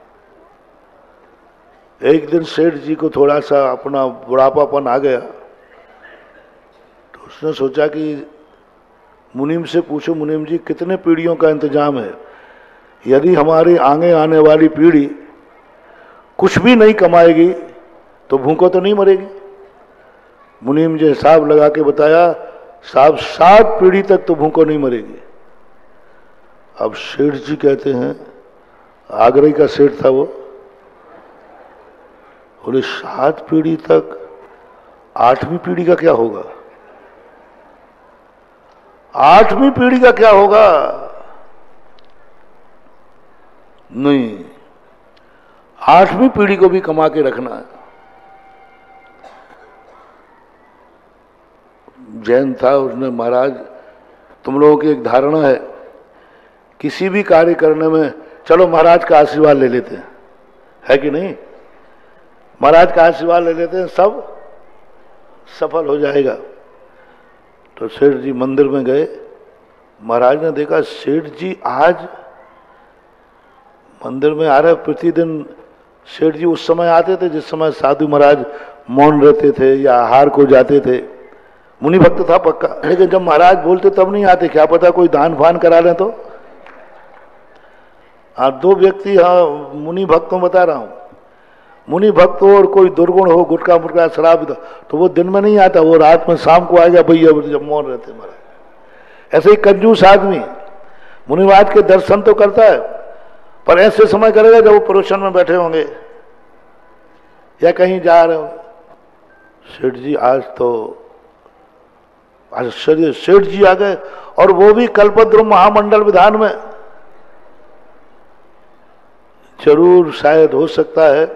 एक दिन सेठ जी को थोड़ा सा अपना बुढ़ापापन आ गया तो उसने सोचा कि मुनीम से पूछो, मुनीम जी कितने पीढ़ियों का इंतजाम है। यदि हमारी आगे आने वाली पीढ़ी कुछ भी नहीं कमाएगी तो भूखों तो नहीं मरेगी। मुनीम जी हिसाब लगा के बताया, साहब 7 पीढ़ी तक तो भूखों नहीं मरेगी। अब सेठ जी कहते हैं, आगरे का सेठ था वो, बोले 7 पीढ़ी तक, 8वीं पीढ़ी का क्या होगा? 8वीं पीढ़ी का क्या होगा? नहीं, 8वीं पीढ़ी को भी कमा के रखना है। जैन था, उसने, महाराज तुम लोगों की एक धारणा है किसी भी कार्य करने में, चलो महाराज का आशीर्वाद ले लेते हैं, है कि नहीं? महाराज का आशीर्वाद ले लेते हैं, सब सफल हो जाएगा। तो सेठ जी मंदिर में गए। महाराज ने देखा सेठ जी आज मंदिर में आ रहे। प्रतिदिन सेठ जी उस समय आते थे जिस समय साधु महाराज मौन रहते थे या आहार को जाते थे। मुनि भक्त था पक्का, लेकिन जब महाराज बोलते तब नहीं आते। क्या पता कोई दान फान करा लें तो। हाँ, 2 व्यक्ति, हाँ मुनि भक्तों बता रहा हूं। मुनि भक्त हो और कोई दुर्गुण हो, गुटखा मुटका शराब, तो वो दिन में नहीं आता, वो रात में शाम को आएगा भैया, जब मौन रहते महाराज। ऐसे ही कंजूस आदमी मुनिवाद के दर्शन तो करता है पर ऐसे समय करेगा जब वो प्रवचन में बैठे होंगे या कहीं जा रहे होंगे। सेठ जी आज तो आश्चर्य, सेठ जी आ गए और वो भी कल्पद्रुम महामंडल विधान में। जरूर शायद हो सकता है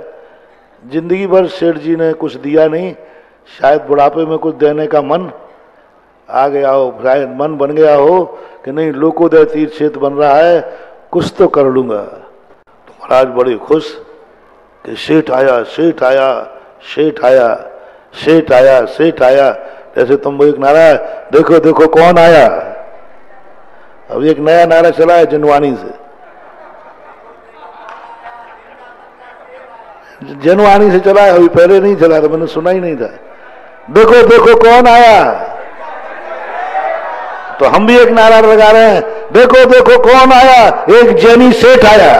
जिंदगी भर सेठ जी ने कुछ दिया नहीं, शायद बुढ़ापे में कुछ देने का मन आ गया हो, शायद मन बन गया हो कि नहीं लोकोदय तीर्थ क्षेत्र बन रहा है, कुछ तो कर लूंगा। तो महाराज बड़े खुश कि सेठ आया, सेठ आया, सेठ आया, सेठ आया, सेठ आया। जैसे तुम एक नारा है, देखो देखो कौन आया। अब एक नया नारा चला है जनवाणी से, जनवाणी से चला है, अभी पहले नहीं चला था, मैंने सुना ही नहीं था। देखो देखो कौन आया। तो हम भी एक नारा लगा रहे हैं, देखो देखो कौन आया, एक जैनी सेठ आया।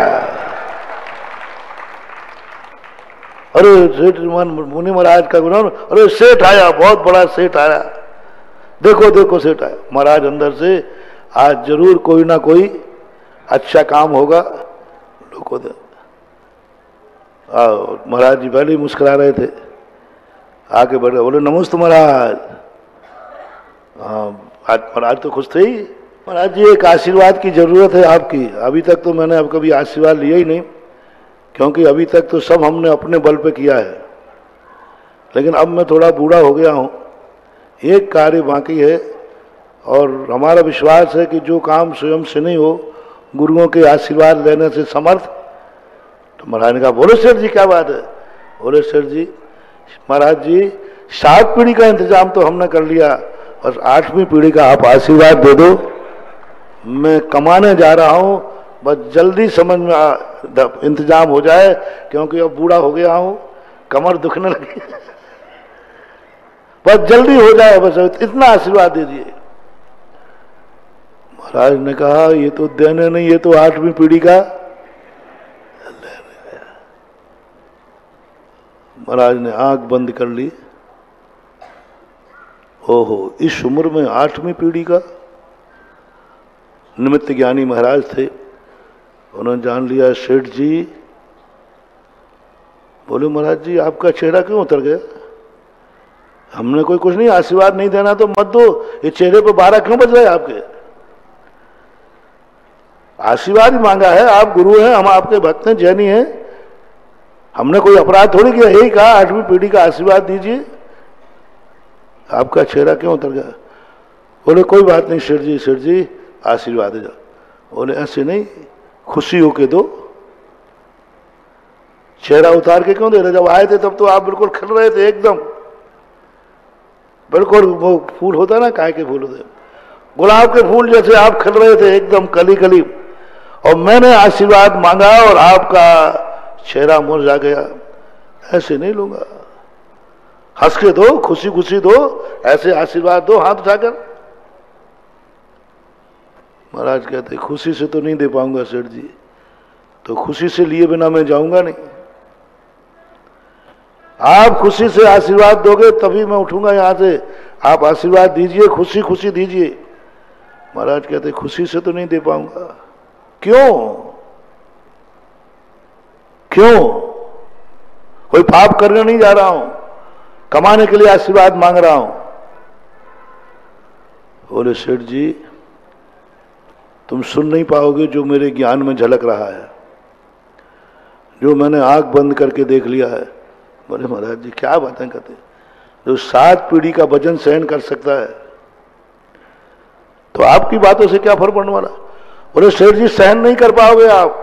अरे सेठ मुनि महाराज का गुण, अरे सेठ आया, बहुत बड़ा सेठ आया, देखो देखो सेठ आया। महाराज अंदर से आज जरूर कोई ना कोई अच्छा काम होगा। लोगों ने महाराज जी पहले ही मुस्कुरा रहे थे, आके बढ़े, बोले नमस्ते महाराज। आज महाराज तो खुश थे ही। महाराज जी एक आशीर्वाद की जरूरत है आपकी। अभी तक तो मैंने अब कभी आशीर्वाद लिया ही नहीं, क्योंकि अभी तक तो सब हमने अपने बल पे किया है, लेकिन अब मैं थोड़ा बूढ़ा हो गया हूँ, एक कार्य बाकी है, और हमारा विश्वास है कि जो काम स्वयं से नहीं हो, गुरुओं के आशीर्वाद लेने से समर्थ। तो महाराज ने कहा बोलो सेठ जी क्या बात है। बोले सेठ जी, महाराज जी 7 पीढ़ी का इंतजाम तो हमने कर लिया, और 8वीं पीढ़ी का आप आशीर्वाद दे दो। मैं कमाने जा रहा हूँ, बस जल्दी समझ में इंतजाम हो जाए, क्योंकि अब बूढ़ा हो गया हूँ, कमर दुखने लगी, बस जल्दी हो जाए, बस इतना आशीर्वाद दे दिए। महाराज ने कहा ये तो देने नहीं, ये तो 8वीं पीढ़ी का। महाराज ने आंख बंद कर ली। ओहो, इस उम्र में 8वीं पीढ़ी का। निमित्त ज्ञानी महाराज थे, उन्होंने जान लिया सेठ जी। बोले महाराज जी आपका चेहरा क्यों उतर गया? हमने कोई कुछ नहीं, आशीर्वाद नहीं देना तो मत दो, ये चेहरे पे 12 क्यों बज रहे आपके? आशीर्वाद ही मांगा है, आप गुरु हैं, हम आपके भक्त हैं, जैनी हैं, हमने कोई अपराध थोड़ी किया, यही कहा 8वीं पीढ़ी का आशीर्वाद दीजिए। आपका चेहरा क्यों उतर गया? बोले कोई बात नहीं सेठ जी आशीर्वाद दे जाओ। बोले ऐसे नहीं, खुशी होके दो। चेहरा उतार के क्यों दे रहे? जब आए थे तब तो आप बिल्कुल खिल रहे थे एकदम, बिल्कुल वो फूल होता ना, काय के फूल होते, गुलाब के फूल जैसे आप खिल रहे थे एकदम कली कली, और मैंने आशीर्वाद मांगा और आपका चेहरा मुरझा गया। ऐसे नहीं लूंगा, हंस के दो, खुशी खुशी दो, ऐसे आशीर्वाद दो हाथ उठाकर। महाराज कहते खुशी से तो नहीं दे पाऊंगा सेठ जी, तो खुशी से लिए बिना मैं जाऊंगा नहीं। आप खुशी से आशीर्वाद दोगे तभी मैं उठूंगा यहां से। आप आशीर्वाद दीजिए, खुशी खुशी दीजिए। महाराज कहते खुशी से तो नहीं दे पाऊंगा। क्यों? कोई पाप करने नहीं जा रहा हूं, कमाने के लिए आशीर्वाद मांग रहा हूं। बोले सेठ जी तुम सुन नहीं पाओगे जो मेरे ज्ञान में झलक रहा है, जो मैंने आंख बंद करके देख लिया है। बोले महाराज जी क्या बातें करते, जो 7 पीढ़ी का वजन सहन कर सकता है, तो आपकी बातों से क्या फर्क पड़ने वाला? बोले सेठ जी सहन नहीं कर पाओगे आप।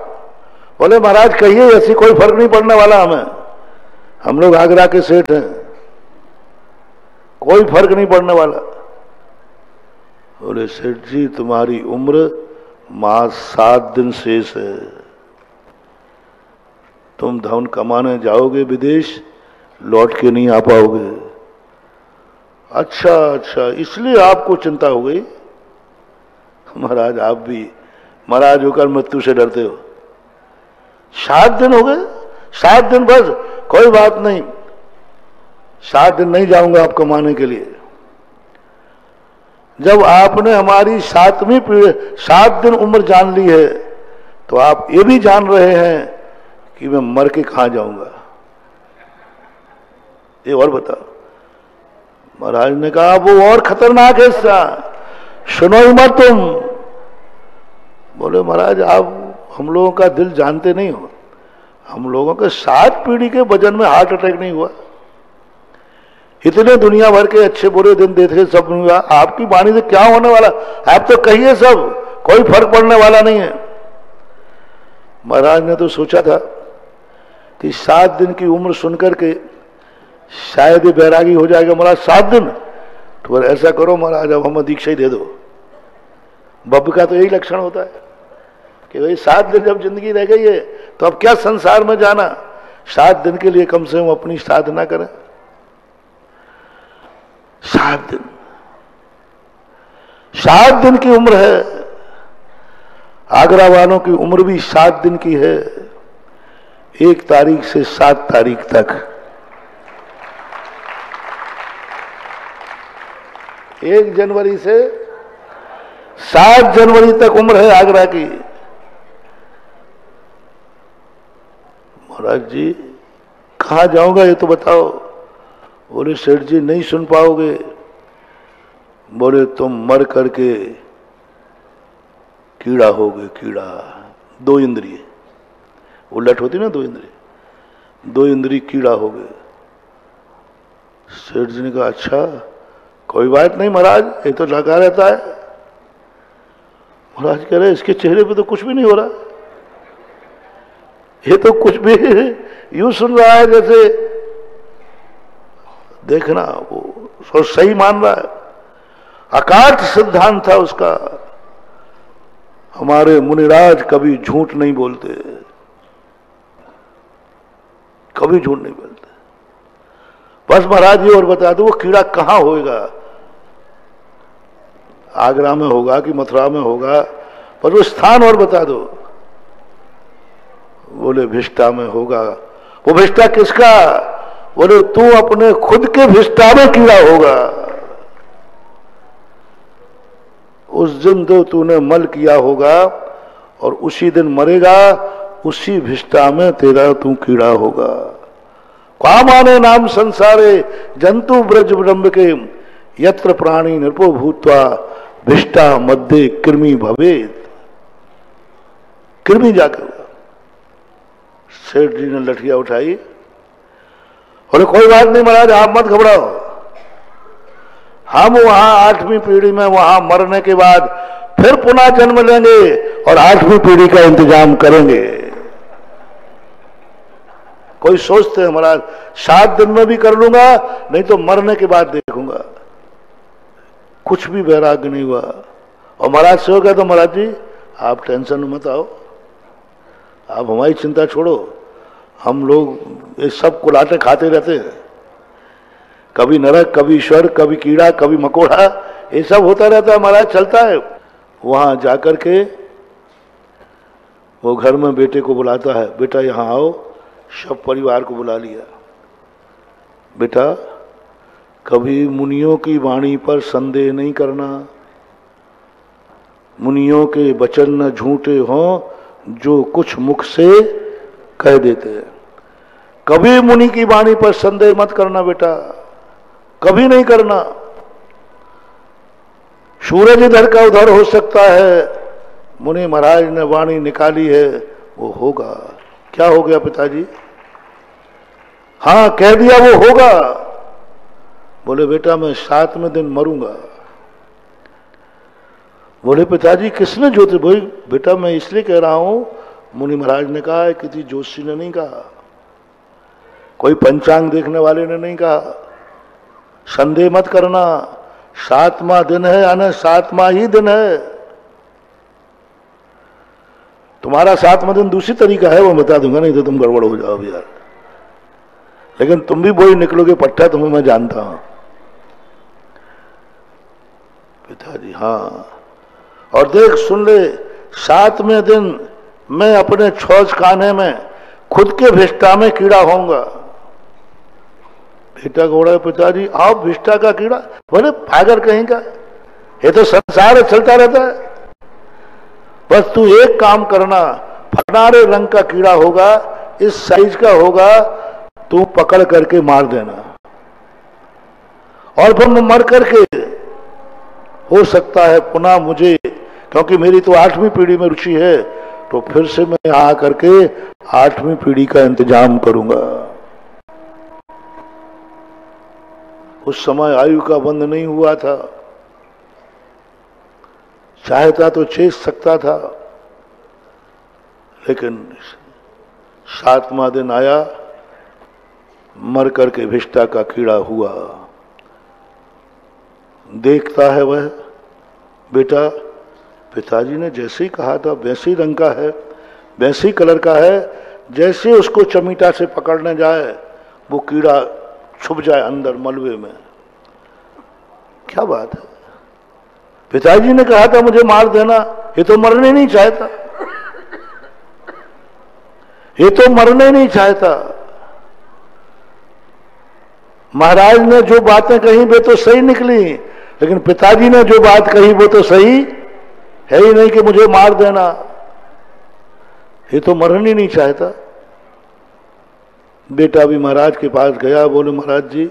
बोले महाराज कहिए, ऐसी कोई फर्क नहीं पड़ने वाला हमें, हम लोग आगरा के सेठ हैं, कोई फर्क नहीं पड़ने वाला। बोले सेठ जी तुम्हारी उम्र मात्र 7 दिन शेष है, तुम धन कमाने जाओगे विदेश, लौट के नहीं आ पाओगे। अच्छा इसलिए आपको चिंता हो गई। महाराज आप भी महाराज होकर मृत्यु से डरते हो। 7 दिन हो गए, 7 दिन बस, कोई बात नहीं, 7 दिन नहीं जाऊंगा आप कमाने के लिए। जब आपने हमारी 7वीं पीढ़ी 7 दिन उम्र जान ली है, तो आप ये भी जान रहे हैं कि मैं मर के कहां जाऊंगा। ये और बताओ। महाराज ने कहा वो और खतरनाक है हिस्सा, सुनो ही मत तुम। बोले महाराज आप हम लोगों का दिल जानते नहीं हो, हम लोगों के 7 पीढ़ी के वजन में हार्ट अटैक नहीं हुआ, इतने दुनिया भर के अच्छे बुरे दिन देखे सब नहीं हुआ, आपकी वाणी से क्या होने वाला? आप तो कहिए सब, कोई फर्क पड़ने वाला नहीं है। महाराज ने तो सोचा था कि 7 दिन की उम्र सुनकर के शायद ये बैरागी हो जाएगा। महाराज 7 दिन, तो ऐसा करो महाराज अब हमें दीक्षा ही दे दो। बब का तो यही लक्षण होता है कि भाई 7 दिन जब जिंदगी रह गई है तो अब क्या संसार में जाना, 7 दिन के लिए कम से कम अपनी साधना करें। 7 दिन की उम्र है। आगरा वालों की उम्र भी 7 दिन की है, 1 तारीख से 7 तारीख तक। 1 जनवरी से 7 जनवरी तक उम्र है आगरा की। महाराज जी कहाँ जाऊंगा ये तो बताओ। बोले सेठ जी नहीं सुन पाओगे। बोले तुम मर करके कीड़ा हो गए, कीड़ा। 2 इंद्रिय उलट होती ना, 2 इंद्रिय, 2 इंद्रिय कीड़ा हो गए। सेठ जी ने कहा अच्छा कोई बात नहीं महाराज, ये तो लगा रहता है। महाराज कह रहे इसके चेहरे पे तो कुछ भी नहीं हो रहा, ये तो कुछ भी यूं सुन रहा है जैसे, देखना वो सही मान रहा है। अकाट सिद्धांत था उसका। हमारे मुनिराज कभी झूठ नहीं बोलते, कभी झूठ नहीं बोलते। बस महाराज ये और बता दो वो कीड़ा कहां होगा, आगरा में होगा कि मथुरा में होगा, पर वो स्थान और बता दो। बोले भिष्टा में होगा। वो भिष्टा किसका? बोले तू अपने खुद के भिष्टा में कीड़ा होगा। उस दिन तो तूने मल किया होगा और उसी दिन मरेगा, उसी भिष्टा में तेरा तू कीड़ा होगा। कामाने नाम संसारे जंतु ब्रज ब्रह्म के यत्र प्राणी नृपो भूत्वा भिष्टा मध्य कृमि भवेत। कृमि जाकर सेठ जी ने लठिया उठाई, बोले कोई बात नहीं महाराज आप मत घबराओ, हम वहां 8वीं पीढ़ी में वहां मरने के बाद फिर पुनः जन्म लेंगे और 8वीं पीढ़ी का इंतजाम करेंगे। कोई सोचते हैं महाराज 7 दिन में भी कर लूंगा, नहीं तो मरने के बाद देखूंगा। कुछ भी वैराग्य नहीं हुआ। और महाराज से हो गया तो महाराज जी आप टेंशन मत आओ, आप हमारी चिंता छोड़ो, हम लोग ये सब कुलाटे खाते रहते हैं, कभी नरक, कभी स्वर्ग, कभी कीड़ा, कभी मकोड़ा, ये सब होता रहता है महाराज, चलता है। वहां जाकर के वो घर में बेटे को बुलाता है, बेटा यहां आओ। सब परिवार को बुला लिया। बेटा कभी मुनियों की वाणी पर संदेह नहीं करना, मुनियों के वचन न झूठे हों जो कुछ मुख से कह देते हैं। कभी मुनि की वाणी पर संदेह मत करना बेटा, कभी नहीं करना। सूरज इधर का उधर हो सकता है, मुनि महाराज ने वाणी निकाली है वो होगा। क्या हो गया पिताजी? हाँ कह दिया वो होगा। बोले बेटा मैं 7वें दिन मरूंगा। बोले पिताजी किसने ज्योति बोई? बेटा मैं इसलिए कह रहा हूं, मुनि महाराज ने कहा है, किसी जोशी ने नहीं कहा, कोई पंचांग देखने वाले ने नहीं कहा। संदेह मत करना, 7वां दिन है यानी 7वां ही दिन है। तुम्हारा 7वां दिन दूसरी तरीका है, वो बता दूंगा, नहीं तो तुम गड़बड़ हो जाओ यार। लेकिन तुम भी वही निकलोगे पट्टा, तुम्हें मैं जानता हूं। पिताजी हाँ, और देख सुन ले, 7वें दिन मैं अपने छौज खाने में खुद के भिष्टा में कीड़ा होऊंगा। बेटा घोड़ा पिताजी आप भिष्टा का कीड़ा? बोले पागल कहीं का, ये तो संसार चलता रहता है। बस तू एक काम करना, फनारे रंग का कीड़ा होगा, इस साइज का होगा, तू पकड़ करके मार देना। और फिर मैं मर करके हो सकता है पुनः मुझे, क्योंकि मेरी तो 8वीं पीढ़ी में रुचि है, तो फिर से मैं यहां करके 8वीं पीढ़ी का इंतजाम करूंगा। उस समय आयु का बंध नहीं हुआ था, चाहता तो चेत सकता था, लेकिन 7वां दिन आया, मर करके भिष्टा का कीड़ा हुआ। देखता है वह बेटा पिताजी ने जैसे ही कहा था वैसे ही रंग का है, वैसे ही कलर का है। जैसे उसको चमीटा से पकड़ने जाए वो कीड़ा छुप जाए अंदर मलबे में। क्या बात है, पिताजी ने कहा था मुझे मार देना, ये तो मरने नहीं चाहता, ये तो मरने नहीं चाहता। महाराज ने जो बातें कही वे तो सही निकली, लेकिन पिताजी ने जो बात कही वो तो सही है ही नहीं कि मुझे मार देना, ये तो मरना ही नहीं चाहता। बेटा भी महाराज के पास गया, बोले महाराज जी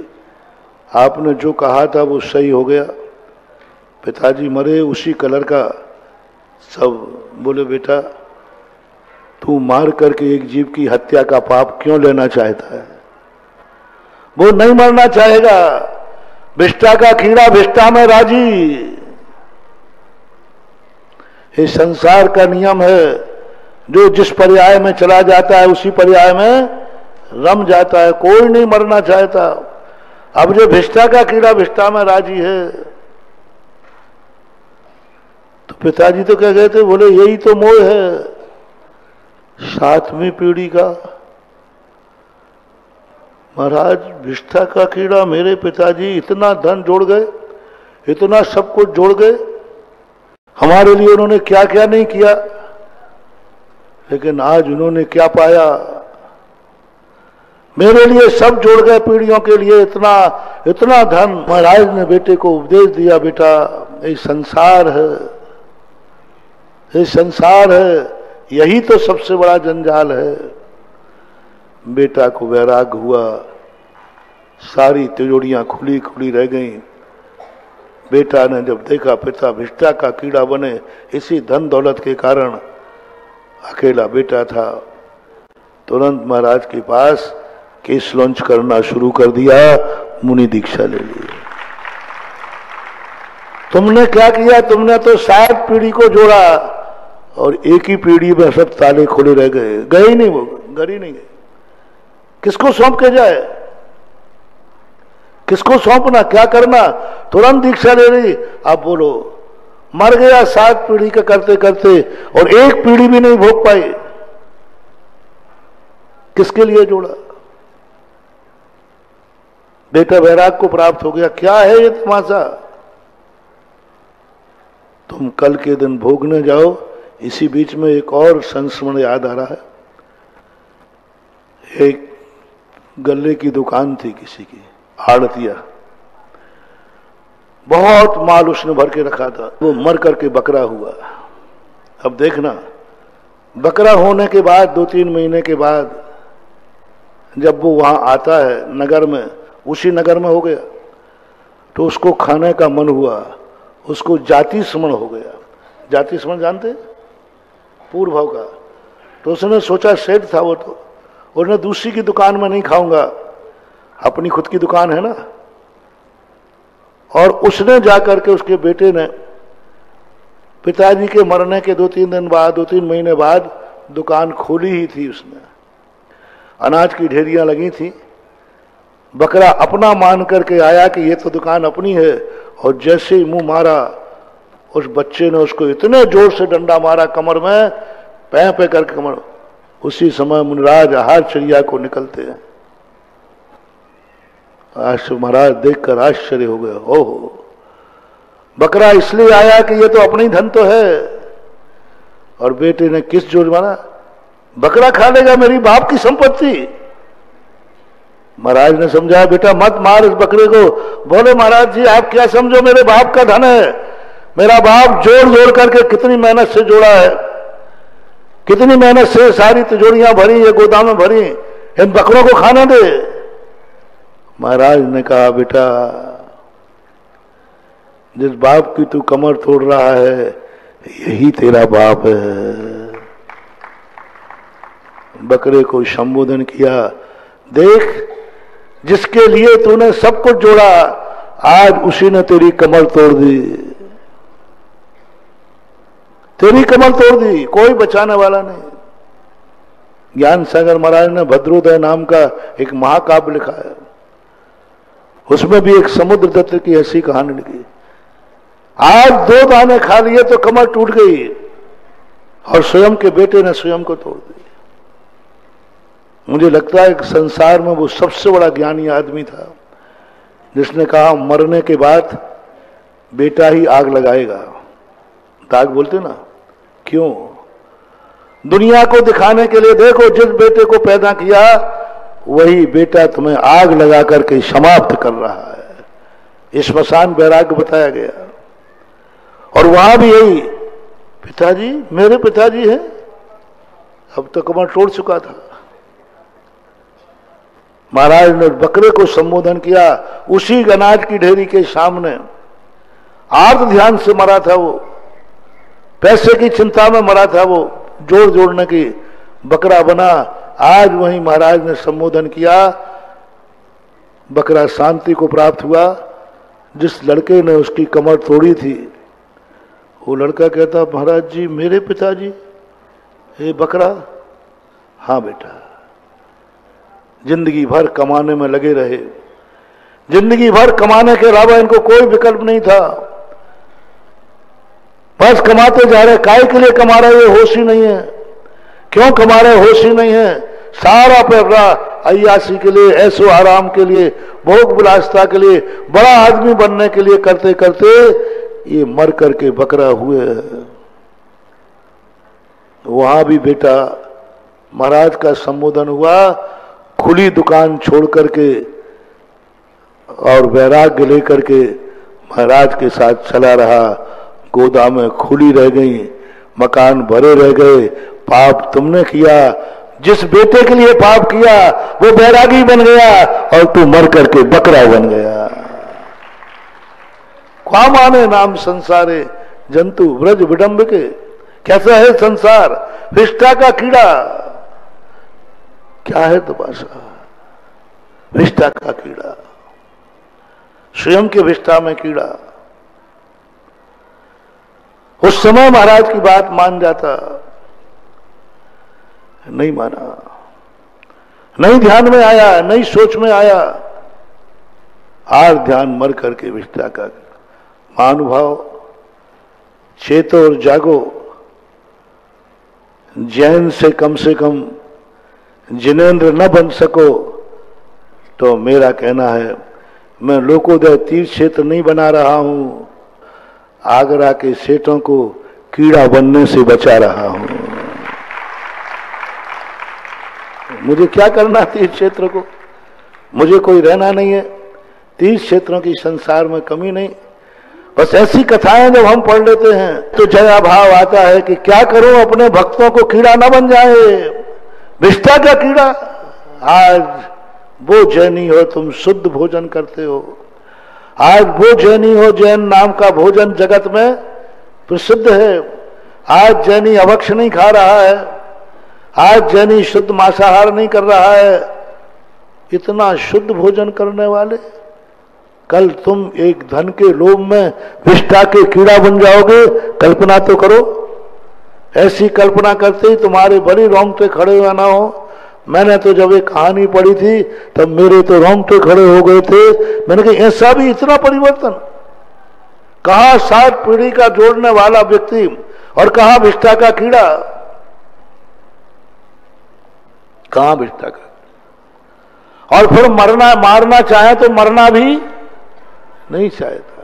आपने जो कहा था वो सही हो गया, पिताजी मरे उसी कलर का। सब बोले बेटा तू मार करके एक जीव की हत्या का पाप क्यों लेना चाहता है? वो नहीं मरना चाहेगा। विष्टा का कीड़ा विष्टा में राजी। ये संसार का नियम है, जो जिस पर्याय में चला जाता है उसी पर्याय में रम जाता है। कोई नहीं मरना चाहता। अब जो विष्टा का कीड़ा विष्टा में राजी है, तो पिताजी तो क्या कहते, बोले यही तो मोह है 7वीं पीढ़ी का। महाराज विष्ठा का कीड़ा मेरे पिताजी इतना धन जोड़ गए, इतना सब कुछ जोड़ गए। हमारे लिए उन्होंने क्या क्या नहीं किया, लेकिन आज उन्होंने क्या पाया। मेरे लिए सब जोड़ गए, पीढ़ियों के लिए इतना इतना धन। महाराज ने बेटे को उपदेश दिया, बेटा ये संसार है, ये संसार है, यही तो सबसे बड़ा जंजाल है। बेटा को वैराग हुआ, सारी तिजोरियां खुली खुली रह गईं। बेटा ने जब देखा पिता विष्टा का कीड़ा बने, इसी धन दौलत के कारण, अकेला बेटा था, तुरंत महाराज के पास केस लॉन्च करना शुरू कर दिया, मुनि दीक्षा ले ली। तुमने क्या किया? तुमने तो 7 पीढ़ी को जोड़ा और एक ही पीढ़ी में सब ताले खुले रह गए। गए ही नहीं, वो घर ही नहीं गए। किसको सौंप के जाए? किसको सौंपना? क्या करना? तुरंत दीक्षा ले रही। अब बोलो, मर गया 7 पीढ़ी का करते करते और एक पीढ़ी भी नहीं भोग पाई। किसके लिए जोड़ा? बेटा वैराग को प्राप्त हो गया। क्या है ये तमाशा? तुम कल के दिन भोगने जाओ। इसी बीच में एक और संस्मरण याद आ रहा है। एक गल्ले की दुकान थी किसी की, आड़तिया, बहुत माल उसने भर के रखा था। वो मर करके बकरा हुआ। अब देखना, बकरा होने के बाद 2-3 महीने के बाद जब वो वहां आता है नगर में, उसी नगर में हो गया, तो उसको खाने का मन हुआ। उसको जाति स्मरण हो गया। जाति स्मरण जानते? पूर्व भाव का। तो उसने सोचा, सेठ था वो, तो उसने दूसरी की दुकान में नहीं खाऊंगा, अपनी खुद की दुकान है ना। और उसने जाकर के, उसके बेटे ने, पिताजी के मरने के 2-3 दिन बाद, 2-3 महीने बाद दुकान खोली ही थी उसने। अनाज की ढेरियां लगी थी। बकरा अपना मान करके आया कि ये तो दुकान अपनी है, और जैसे ही मुंह मारा, उस बच्चे ने उसको इतने जोर से डंडा मारा कमर में, पैं पे करके कमर। उसी समय मुनिराज आहारचर्या को निकलते हैं। महाराज देखकर आश्चर्य हो गया। ओहो, बकरा इसलिए आया कि ये तो अपनी धन तो है। और बेटे ने किस जोर मारा? बकरा खा लेगा मेरी बाप की संपत्ति। महाराज ने समझाया, बेटा मत मार इस बकरे को। बोले महाराज जी आप क्या समझो, मेरे बाप का धन है। मेरा बाप जोड़ जोड़ करके कितनी मेहनत से जोड़ा है, कितनी मेहनत से सारी तिजोरियां भरी, ये गोदाम में भरी, इन बकरों को खाना दे। महाराज ने कहा, बेटा जिस बाप की तू कमर तोड़ रहा है, यही तेरा बाप है। बकरे को संबोधन किया, देख जिसके लिए तूने सब कुछ जोड़ा, आज उसी ने तेरी कमर तोड़ दी। तेरी कमर तोड़ दी, कोई बचाने वाला नहीं। ज्ञान सागर महाराज ने भद्रोदय नाम का एक महाकाव्य लिखा है। उसमें भी एक समुद्र दत्त की ऐसी कहानी लिखी। आज 2 दाने खा लिए तो कमर टूट गई, और स्वयं के बेटे ने स्वयं को तोड़ दी। मुझे लगता है कि संसार में वो सबसे बड़ा ज्ञानी आदमी था जिसने कहा, मरने के बाद बेटा ही आग लगाएगा। दाग बोलते ना, क्यों? दुनिया को दिखाने के लिए। देखो, जिस बेटे को पैदा किया वही बेटा तुम्हें आग लगा करके समाप्त कर रहा है। इस स्मशान वैराग्य बताया गया। और वहां भी यही, पिताजी मेरे पिताजी हैं। अब तो कमर तोड़ चुका था। महाराज ने बकरे को संबोधन किया उसी अनाज की ढेरी के सामने। आर्त ध्यान से मरा था वो, पैसे की चिंता में मरा था वो, जोड़ जोड़ने की बकरा बना। आज वहीं महाराज ने संबोधन किया, बकरा शांति को प्राप्त हुआ। जिस लड़के ने उसकी कमर तोड़ी थी, वो लड़का कहता, महाराज जी मेरे पिताजी ये बकरा? हाँ बेटा, जिंदगी भर कमाने में लगे रहे, जिंदगी भर कमाने के अलावा इनको कोई विकल्प नहीं था, बस कमाते जा रहे। काय के लिए कमा रहे, ये होश ही नहीं है। क्यों कमा रहे, होश ही नहीं है। सारा पैसा अय्यासी के लिए, ऐसो आराम के लिए, भोग विलासता के लिए, बड़ा आदमी बनने के लिए करते करते ये मर करके बकरा हुए। वहां भी बेटा महाराज का संबोधन हुआ, खुली दुकान छोड़ करके और वैराग्य लेकर के महाराज के साथ चला रहा। गोदामें खुली रह गई, मकान भरे रह गए। पाप तुमने किया, जिस बेटे के लिए पाप किया वो बैरागी बन गया और तू मर करके बकरा बन गया। क्या माने नाम संसारे जंतु व्रज विडंब के। कैसा है संसार, विष्ठा का कीड़ा। क्या है तमाशा, विष्ठा का कीड़ा, स्वयं के विष्ठा में कीड़ा। उस समय महाराज की बात मान जाता, नहीं माना, नहीं ध्यान में आया, नहीं सोच में आया। आज ध्यान मर करके विष्ठा का। महानुभाव चेतो और जागो। जैन से कम जिनेंद्र न बन सको तो मेरा कहना है, मैं लोकोदय तीर्थ क्षेत्र नहीं बना रहा हूं, आगरा के सेठों को कीड़ा बनने से बचा रहा हूं। मुझे क्या करना तीर्थ क्षेत्र को, मुझे कोई रहना नहीं है। तीर्थ क्षेत्रों की संसार में कमी नहीं। बस ऐसी कथाएं जब हम पढ़ लेते हैं तो जया भाव आता है कि क्या करूं अपने भक्तों को कीड़ा ना बन जाए, विष्ठा का कीड़ा। आज वो जैनी हो, तुम शुद्ध भोजन करते हो। आज वो जैनी हो, जैन नाम का भोजन जगत में प्रसिद्ध है। आज जैनी अभक्ष नहीं खा रहा है, आज जैनी शुद्ध मांसाहार नहीं कर रहा है। इतना शुद्ध भोजन करने वाले, कल तुम एक धन के लोभ में विष्ठा के कीड़ा बन जाओगे। कल्पना तो करो। ऐसी कल्पना करते ही तुम्हारे बड़ी रोंगटे खड़े हुए ना हो। मैंने तो जब एक कहानी पढ़ी थी तब मेरे तो रोंगटे खड़े हो गए थे। मैंने कहा ऐसा भी इतना परिवर्तन, कहां 7 पीढ़ी का जोड़ने वाला व्यक्ति और कहां विष्ठा का कीड़ा, कहां विष्ठा का। और फिर मारना चाहे तो मरना भी नहीं चाहता।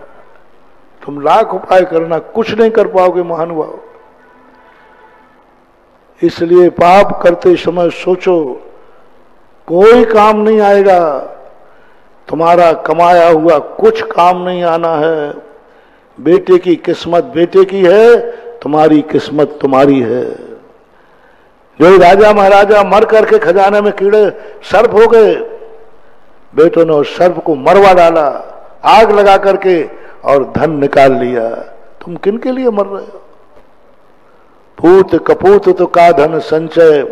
तुम लाख उपाय करना, कुछ नहीं कर पाओगे महानुभाव। इसलिए पाप करते समय सोचो, कोई काम नहीं आएगा। तुम्हारा कमाया हुआ कुछ काम नहीं आना है। बेटे की किस्मत बेटे की है, तुम्हारी किस्मत तुम्हारी है। जो राजा महाराजा मर करके खजाने में कीड़े सर्प हो गए, बेटों ने उस सर्प को मरवा डाला, आग लगा करके, और धन निकाल लिया। तुम किन के लिए मर रहे हो? पूत कपूत तो का धन संचय,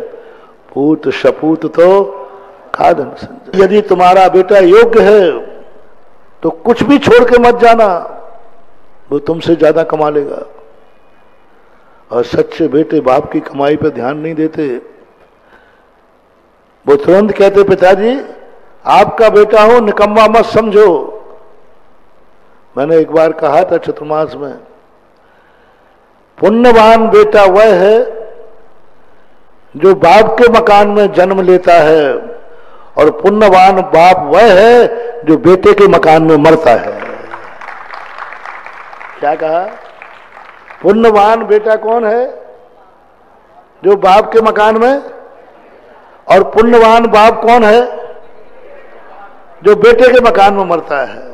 पूत शपूत तो का धन संचय। यदि तुम्हारा बेटा योग्य है तो कुछ भी छोड़ के मत जाना, वो तुमसे ज्यादा कमा लेगा। और सच्चे बेटे बाप की कमाई पर ध्यान नहीं देते। वो तुरंत कहते, पिताजी आपका बेटा हो, निकम्मा मत समझो। मैंने एक बार कहा था चतुर्मास में, पुण्यवान बेटा वह है जो बाप के मकान में जन्म लेता है, और पुण्यवान बाप वह है जो बेटे के मकान में मरता है। क्या कहा? पुण्यवान बेटा कौन है? जो बाप के मकान में, और पुण्यवान बाप कौन है? जो बेटे के मकान में मरता है।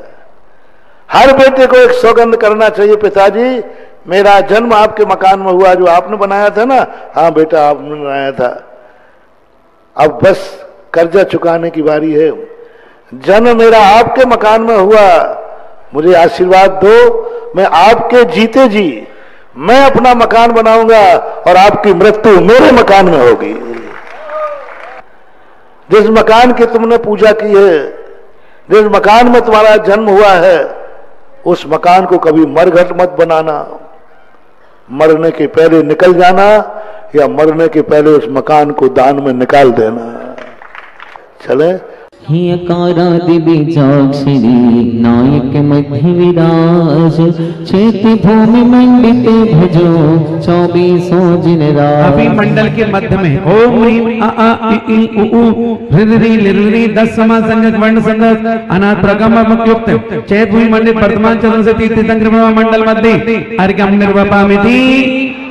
हर बेटे को एक सौगंध करना चाहिए, पिताजी मेरा जन्म आपके मकान में हुआ, जो आपने बनाया था ना। हाँ बेटा आपने बनाया था, अब बस कर्जा चुकाने की बारी है। जन्म मेरा आपके मकान में हुआ, मुझे आशीर्वाद दो, मैं आपके जीते जी मैं अपना मकान बनाऊंगा और आपकी मृत्यु मेरे मकान में होगी। जिस मकान की तुमने पूजा की है, जिस मकान में तुम्हारा जन्म हुआ है, उस मकान को कभी मरघट मत बनाना। मरने के पहले निकल जाना या मरने के पहले उस मकान को दान में निकाल देना। चले हियकारादिबीजाक्षरी नायक मध्य विराज चेति भूमि मंडिते भजो 24 जिन राज। अभी मंडल के मध्य में ओम ह्रीं अ आ इ ई उ ऊ हृदय लिररी 10 समा संगत वर्ण संगत अनाथ प्रगम मुक्त चेत भूमि मंडित वर्तमान चरण से तीर्थंकर मंडल मध्य अर्घ्यम निर्वपामिति।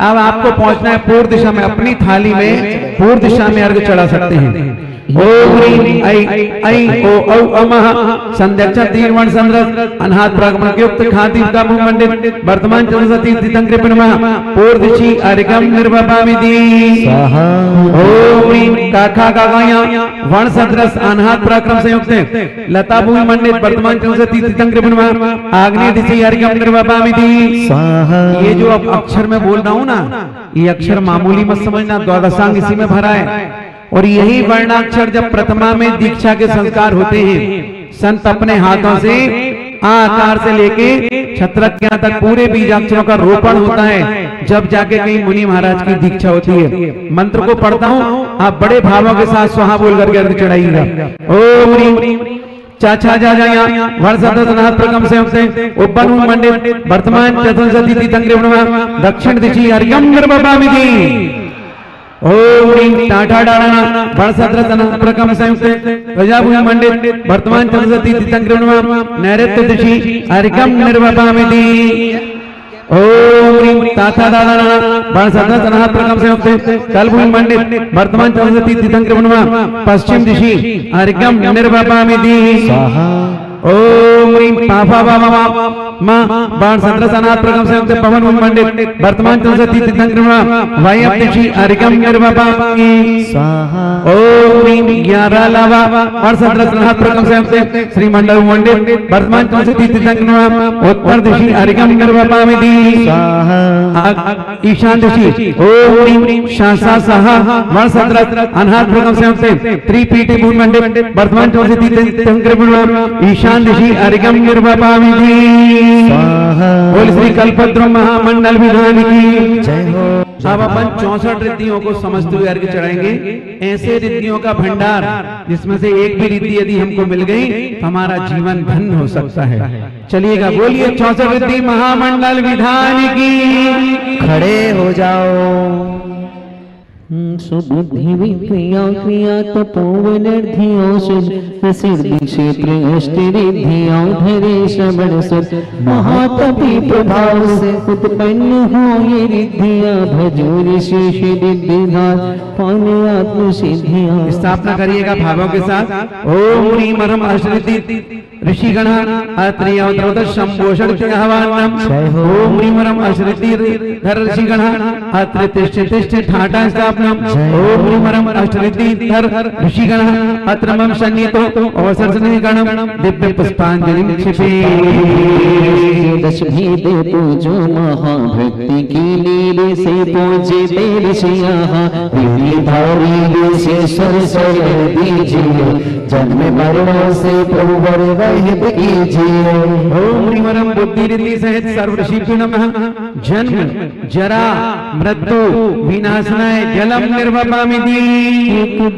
अब आपको पहुंचना है पूर्व दिशा में, अपनी थाली में पूर्व दिशा में अर्घ्य चढ़ा सकते हैं। ओम ह्रीं ऐ ऐ ओ औ अमः संध्यक्षर तीर्वण संद्रस अनाथ प्रागमयुक्त खादी का मुंह मंडित वर्तमान चतुर्सती तीर्थंकर नमः पूर्व दिशि अर्घ्यम निर्वपामिति। ओम ह्रीं काखा काकाया वर्ण संद्रस अनाथ पराक्रम संयुक्त लता भूमि मंडित वर्तमान चतुर्सती तीर्थंकर नमः आग्नेय दिशि अर्घ्यम निर्वपामिति। ये जो अब अक्षर में बोल रहा हूं ना, ये अक्षर मामूली मत समझना, द्वादशांग इसी में भरा है। और यही वर्णाक्षर जब प्रथमा में दीक्षा के संस्कार होते हैं, संत अपने हाथों से आकार से लेके छत्रज्ञा तक पूरे बीजाक्षरों का रोपण होता है, जब जाके कहीं मुनि महाराज की दीक्षा होती है। मंत्र को पढ़ता हूँ, आप बड़े भावों के साथ स्वाहा बोल करके अर्घ्य चढ़ाइएगा। ओम ह्रीं चाचा जा जाया वर्षनाथ प्रगम से उपवन मंडित वर्तमान चतुर्सती तीर्थंकर नमः दक्षिण दिशि अर्घ्यम निर्वपामिति। ओम ह्रीं टाटा डाणा वर्षनाथ प्रगम संयुक्त प्रजाभूमि मंडित वर्तमान चतुर्सती तीर्थंकर नमः नैऋत्य दिशि अर्घ्यम निर्वपामिति। ओम ह्रीं ताथा दादाना वर्षनाथ प्रगम संयुक्त कलभूमि मंडित वर्तमान चतुर्सती तीर्थंकर नमः पश्चिम दिशि अर्घ्यम निर्वपामिति। ओम ह्रीं पापा बाबा मां बाण संद्रसनाथ प्रगम संयुक्त पवन मंडित वर्तमान चतुर्सती तीर्थंकर नमः वायव्य दिशि अर्घ्यम निर्वपामिति। ओम ह्रीं 11 लावा और संद्रसनाथ प्रगम संयुक्त श्री मंडल मंडित वर्तमान चतुर्सती तीर्थंकर नमः उत्तर दिशि अर्घ्यम निर्वपामिति। ईशान दिशि ओम ह्रीं शासा सहा वर संद्रस अनाथ प्रगम संयुक्त त्रिपीठी भूमि मंडित वर्तमान चतुर्सती तीर्थंकर नमः ईशान दिशि अर्घ्यम निर्वपामिति। बोल श्री कल्पद्रुम महामंडल विधान की जय हो। अब अपन 64 रिद्धियों को समझते हुए अर्घ्य चढ़ाएंगे। ऐसे रिद्धियों का भंडार जिसमें से एक भी रिद्धि यदि हमको मिल गई तो हमारा जीवन धन्य हो सकता है। चलिएगा, बोलिए 64 रिद्धि महामंडल विधान की। खड़े हो जाओ। सुबुद्धि विक्रिया क्रिया तपोवनर्धियों सिद्धि क्षेत्र अष्टरिद्धियों धरे श्रवण सुर महातपी प्रभाव से उत्पन्न हो ये रिद्धियां भजो ऋषि सिद्धिनाथ पाने आत्म सिद्धियां। स्थापना करिएगा भावों के साथ। ओम ह्रीं मरम अष्टरिद्धि ऋषिगण अत्रियोद्रवत शंभोषण आह्वानम। ओम ह्रीं मरम अष्टरिद्धि धर ऋषिगण अत्र तिष्ठ तिष्ठ ठाटा स्थापनम। ओम ह्रीं मरम अष्टरिद्धि धर ऋषिगण अत्र मम सन्निहितो अवसर्जने गणम दिव्य पुष्पांजलि क्षिपे। दश भेदे पूजो महाभक्ति की लीले से पूजे ते ऋषियां विधिधारी से सर दीजिए जन्म मरणों से प्रभु रहित कीजिए। ओम ह्रीं मरम बुद्धि रिद्धि सहित सर्व ऋषिभ्यो नमः। जन्म जरा मृत्यु विनाशनाय जलम निर्वपामिति।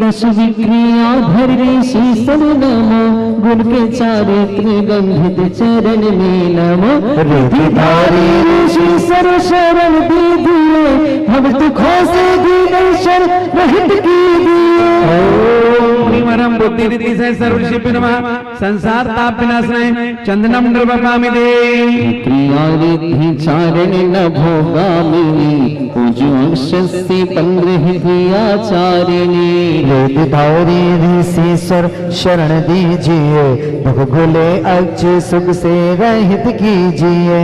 दश विक्रिया धर ऋषि सब नमो गुण के चारित्र गंधित चरण में नमो रिद्धिधारी ऋषि सर्व शरण दीजिए भक्त खोसे दीनेश्वर रहित कीजिए। ओम ह्रीं मरम बुद्धि रिद्धि सहित सर्व ऋषिभ्यो नमः। संसार ताप विनाशनाय चंदनम निर्वपामिति। क्रिया रिद्धि चारण न भोगामिनी पूजो अक्षस्य 15 आचारिणी। रिद्धिधारी ऋषिश्वर शरण दीजिए भग भोले अक्ष सुख से रहित कीजिए।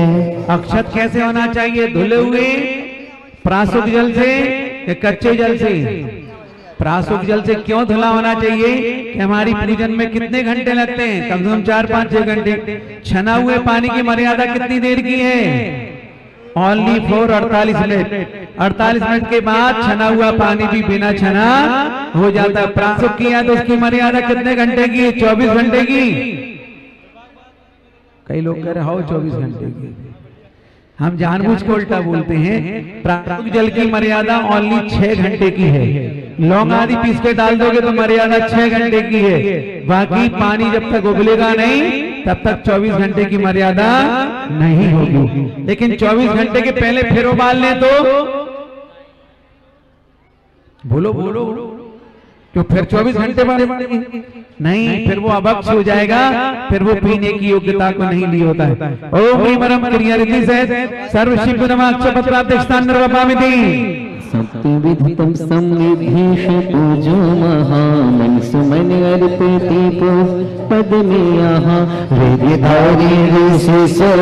अक्षत कैसे होना चाहिए? धुले हुए प्राशुद्ध जल से या कच्चे जल से? प्राशुक जल से क्यों धुला होना चाहिए कि हमारी पूजन में कितने घंटे लगते हैं? कम से कम 4-5-6 घंटे। छना हुए पानी की मर्यादा कितनी देर की है? Only for 48 minute. 48 मिनट के बाद छना हुआ पानी भी बिना छना हो जाता है। प्राशुक किया तो उसकी मर्यादा कितने घंटे की? 24 घंटे की। कई लोग कह रहे हो 24 घंटे की, हम जानबूझ के उल्टा बोलते हैं। प्राशुक जल की मर्यादा ओनली 6 घंटे की है। लौंग आदि पीस के डाल दोगे तो मर्यादा 6 घंटे की है। बाकी पानी जब तक उबलेगा नहीं तब तक 24 घंटे की मर्यादा नहीं होगी। लेकिन 24 घंटे के पहले फिर उबाल लें तो बोलो बोलो क्यों? फिर 24 घंटे बाद नहीं, फिर वो अभक्ष हो जाएगा, फिर वो पीने की योग्यता को नहीं ली होता है। ओम ह्रीं परम क्रिया रीति से सर्व शिव नमः अक्षय प्राप्त स्थान निर्वपामिति शक्ति विधितम समृद्धि पूजो महामन सुमन अर्पिति पद में यहाँ वेदधारी ऋषि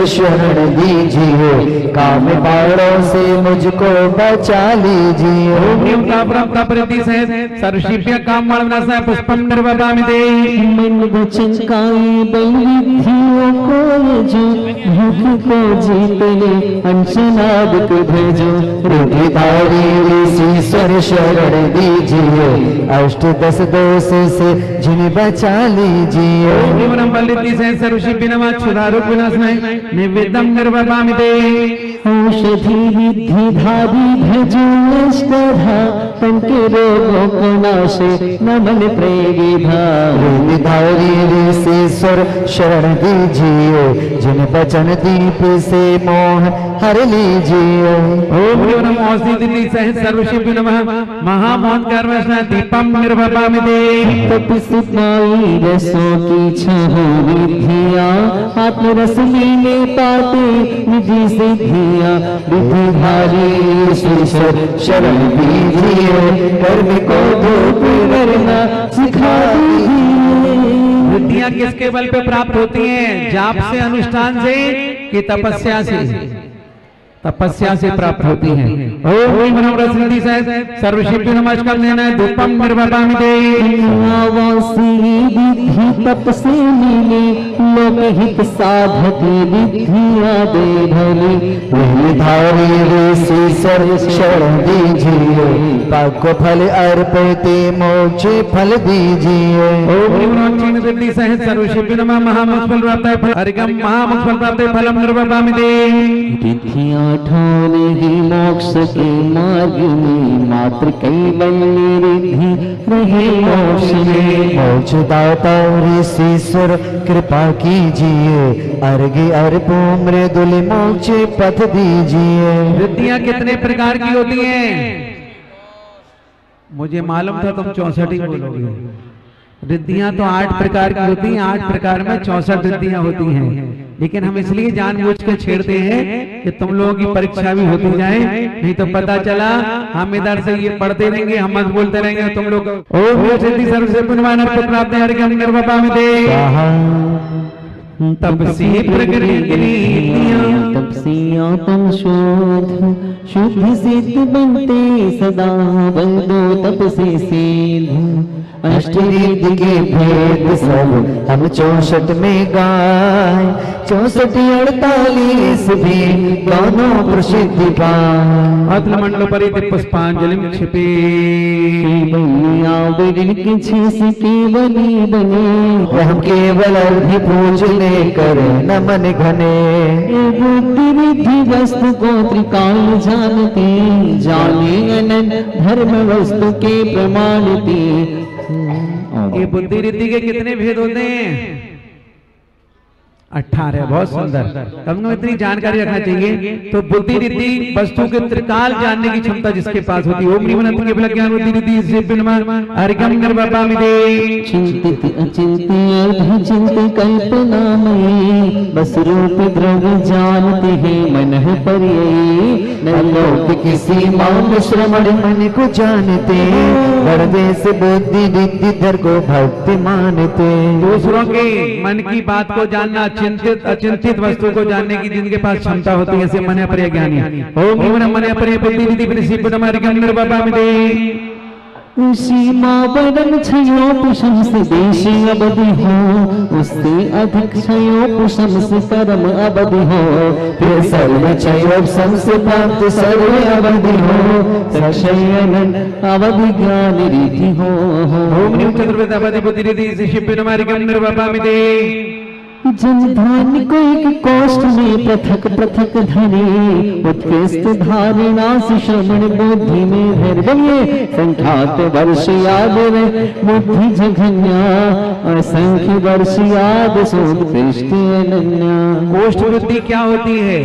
शरण दीजिए, काम बाणों से मुझको बचा लीजिए। ओम ह्रीं तापरम तपरिति से सर्वशिव्य काम विनाशाय पुष्पम निर्वपामिति। मन वचन काई बल विधियों को जो भूख को जीतने अंशनाद को भेजो। वेदधारी ऋषि शरण दीजिए, 8-10 दोष से जिन्हें बचा लीजिए। ओम बलिति से सर्वशिव्य नमः क्षुधारोग विनाशाय निवेदम निर्वपामिति। औषधि विधि धारी भजो अष्टधा पंके रोगों को नाशे नमन प्रेरिधा। वेदधारी ऋषीश्वर शरण दीजिए, जिन वचन दीप से मोह हर लीजिए। ओम नमः औषधि से सर्वशिव्य नमः महामोहन कर्मशा दीपम निर्वपामिति। तपस्वी रसों की छहो विधिया आत्मरस लीने पाते विधि सिद्धिया। विधिधारी ऋषीश्वर शरण दीजिए, कर्म को धूप करना सिखा दीजिए। बुद्धियां किसके बल पे प्राप्त होती हैं? जाप से, अनुष्ठान से कि तपस्या से? तपस्या से प्राप्त होती हैं। ओम ह्रीं मनोरसिद्धि से सर्वशिव्य नमस्कार देना है धूपम निर्वपामिति। विधि तप से मिले लोकहित साधक विधिया दे भली। वेदधारी ऋषीश्वर शरण दीजिए, पाप को फल अर्पिते मोक्ष फल दीजिए। ओम ह्रीं सिद्धि से सर्वशिव्य नमः महामोक्ष फल प्राप्त है हरिगम महामोक्ष फल प्राप्त है फलम निर्वपामिति। ठाने ही मोक्ष के मार्ग में मात्र कैवल्य रिद्धि रहे मोक्ष में। मोक्ष दाता ऋषीश्वर कृपा कीजिए, अर्घ्य अर्पो मृदुल मोक्ष पथ दीजिए। रिद्धियां कितने प्रकार की होती हैं? मुझे मालूम था तुम 64 ही बोलोगे। रिद्धियां तो 8 प्रकार की होती हैं। 8 प्रकार में 64 रिद्धियां होती हैं, लेकिन हम इसलिए जानबूझ के छेड़ते हैं कि तुम लोगों की परीक्षा भी होती जाए, नहीं तो पता चला हम इधर से ये पढ़ते रहेंगे, हम मत बोलते रहेंगे तुम लोग। ओम सिद्धि सर्व से पुण्यवान प्राप्त है हरिगम निर्वपामिति। तब से तब से आत्म शोध शुद्ध सिद्ध बनते सदा बंदो तप से सिद्ध। अष्टरिद्धि के भेद सब हम 64 में गाय, 64-48 भी दोनों प्रसिद्धि पाए। अतल मंडल परित पुष्पांजलि क्षिपे केवली बने। हम केवल अर्घ्य पूजने कर नमन घने। बुद्धि विधि वस्तु को त्रिकाल जानते, जाने अनंत धर्म वस्तु के प्रमाणते। ये बुद्धि रिद्धि के कितने भेद होते हैं? 18। बहुत सुंदर। कम में इतनी जानकारी रखना चाहिए। तो बुद्धि रिद्धि वस्तु के त्रिकाल जानने की क्षमता जिसके पास होती है। ओम ह्रीं अनंत केवल ज्ञान बुद्धि रिद्धि से हरिगम निर्वपामिति। चिंतित अचिंत्य अर्ध चिंत कल्पनामयी, बस रूप द्रव्य जानते हैं मन है पर्ययी। लोक किसी मान श्रवण मन को जानते, बड़देश बुद्धि रिद्धि धर को भक्ति मानते। दूसरों के मन की बात को जानना, चिंतित अचिंतित वस्तु को जानने की जिनके पास क्षमता होती है, ऐसे मन अपरिय ज्ञानी। ओम ह्रीं मन अपरिय बुद्धि रिद्धि हरिगम निर्वपामिति। सीमा वरन छयो पुषम से देशी अवधि हो, उससे अधिक छयो पुषम से परम अवधि हो, फिर सर्व छयो सम से प्राप्त सर्व अवधि हो, सक्षयन अवधि ज्ञान रीति हो। ओम ह्रीं चतुर्वेद अवधि बुद्धि रिद्धि शिवनामार्गम निर्वापामिते। जन धान्य को एक कोष्ठ में पृथक पृथक धरे, उत्कृष्ट धारणा से श्रवण बुद्धि में धैर्य, संख्यात वर्ष याद बुद्धि जघन्या, असंख्य वर्ष याद सोत्कृष्ट अनन्या। कोष्ठ बुद्धि क्या होती है?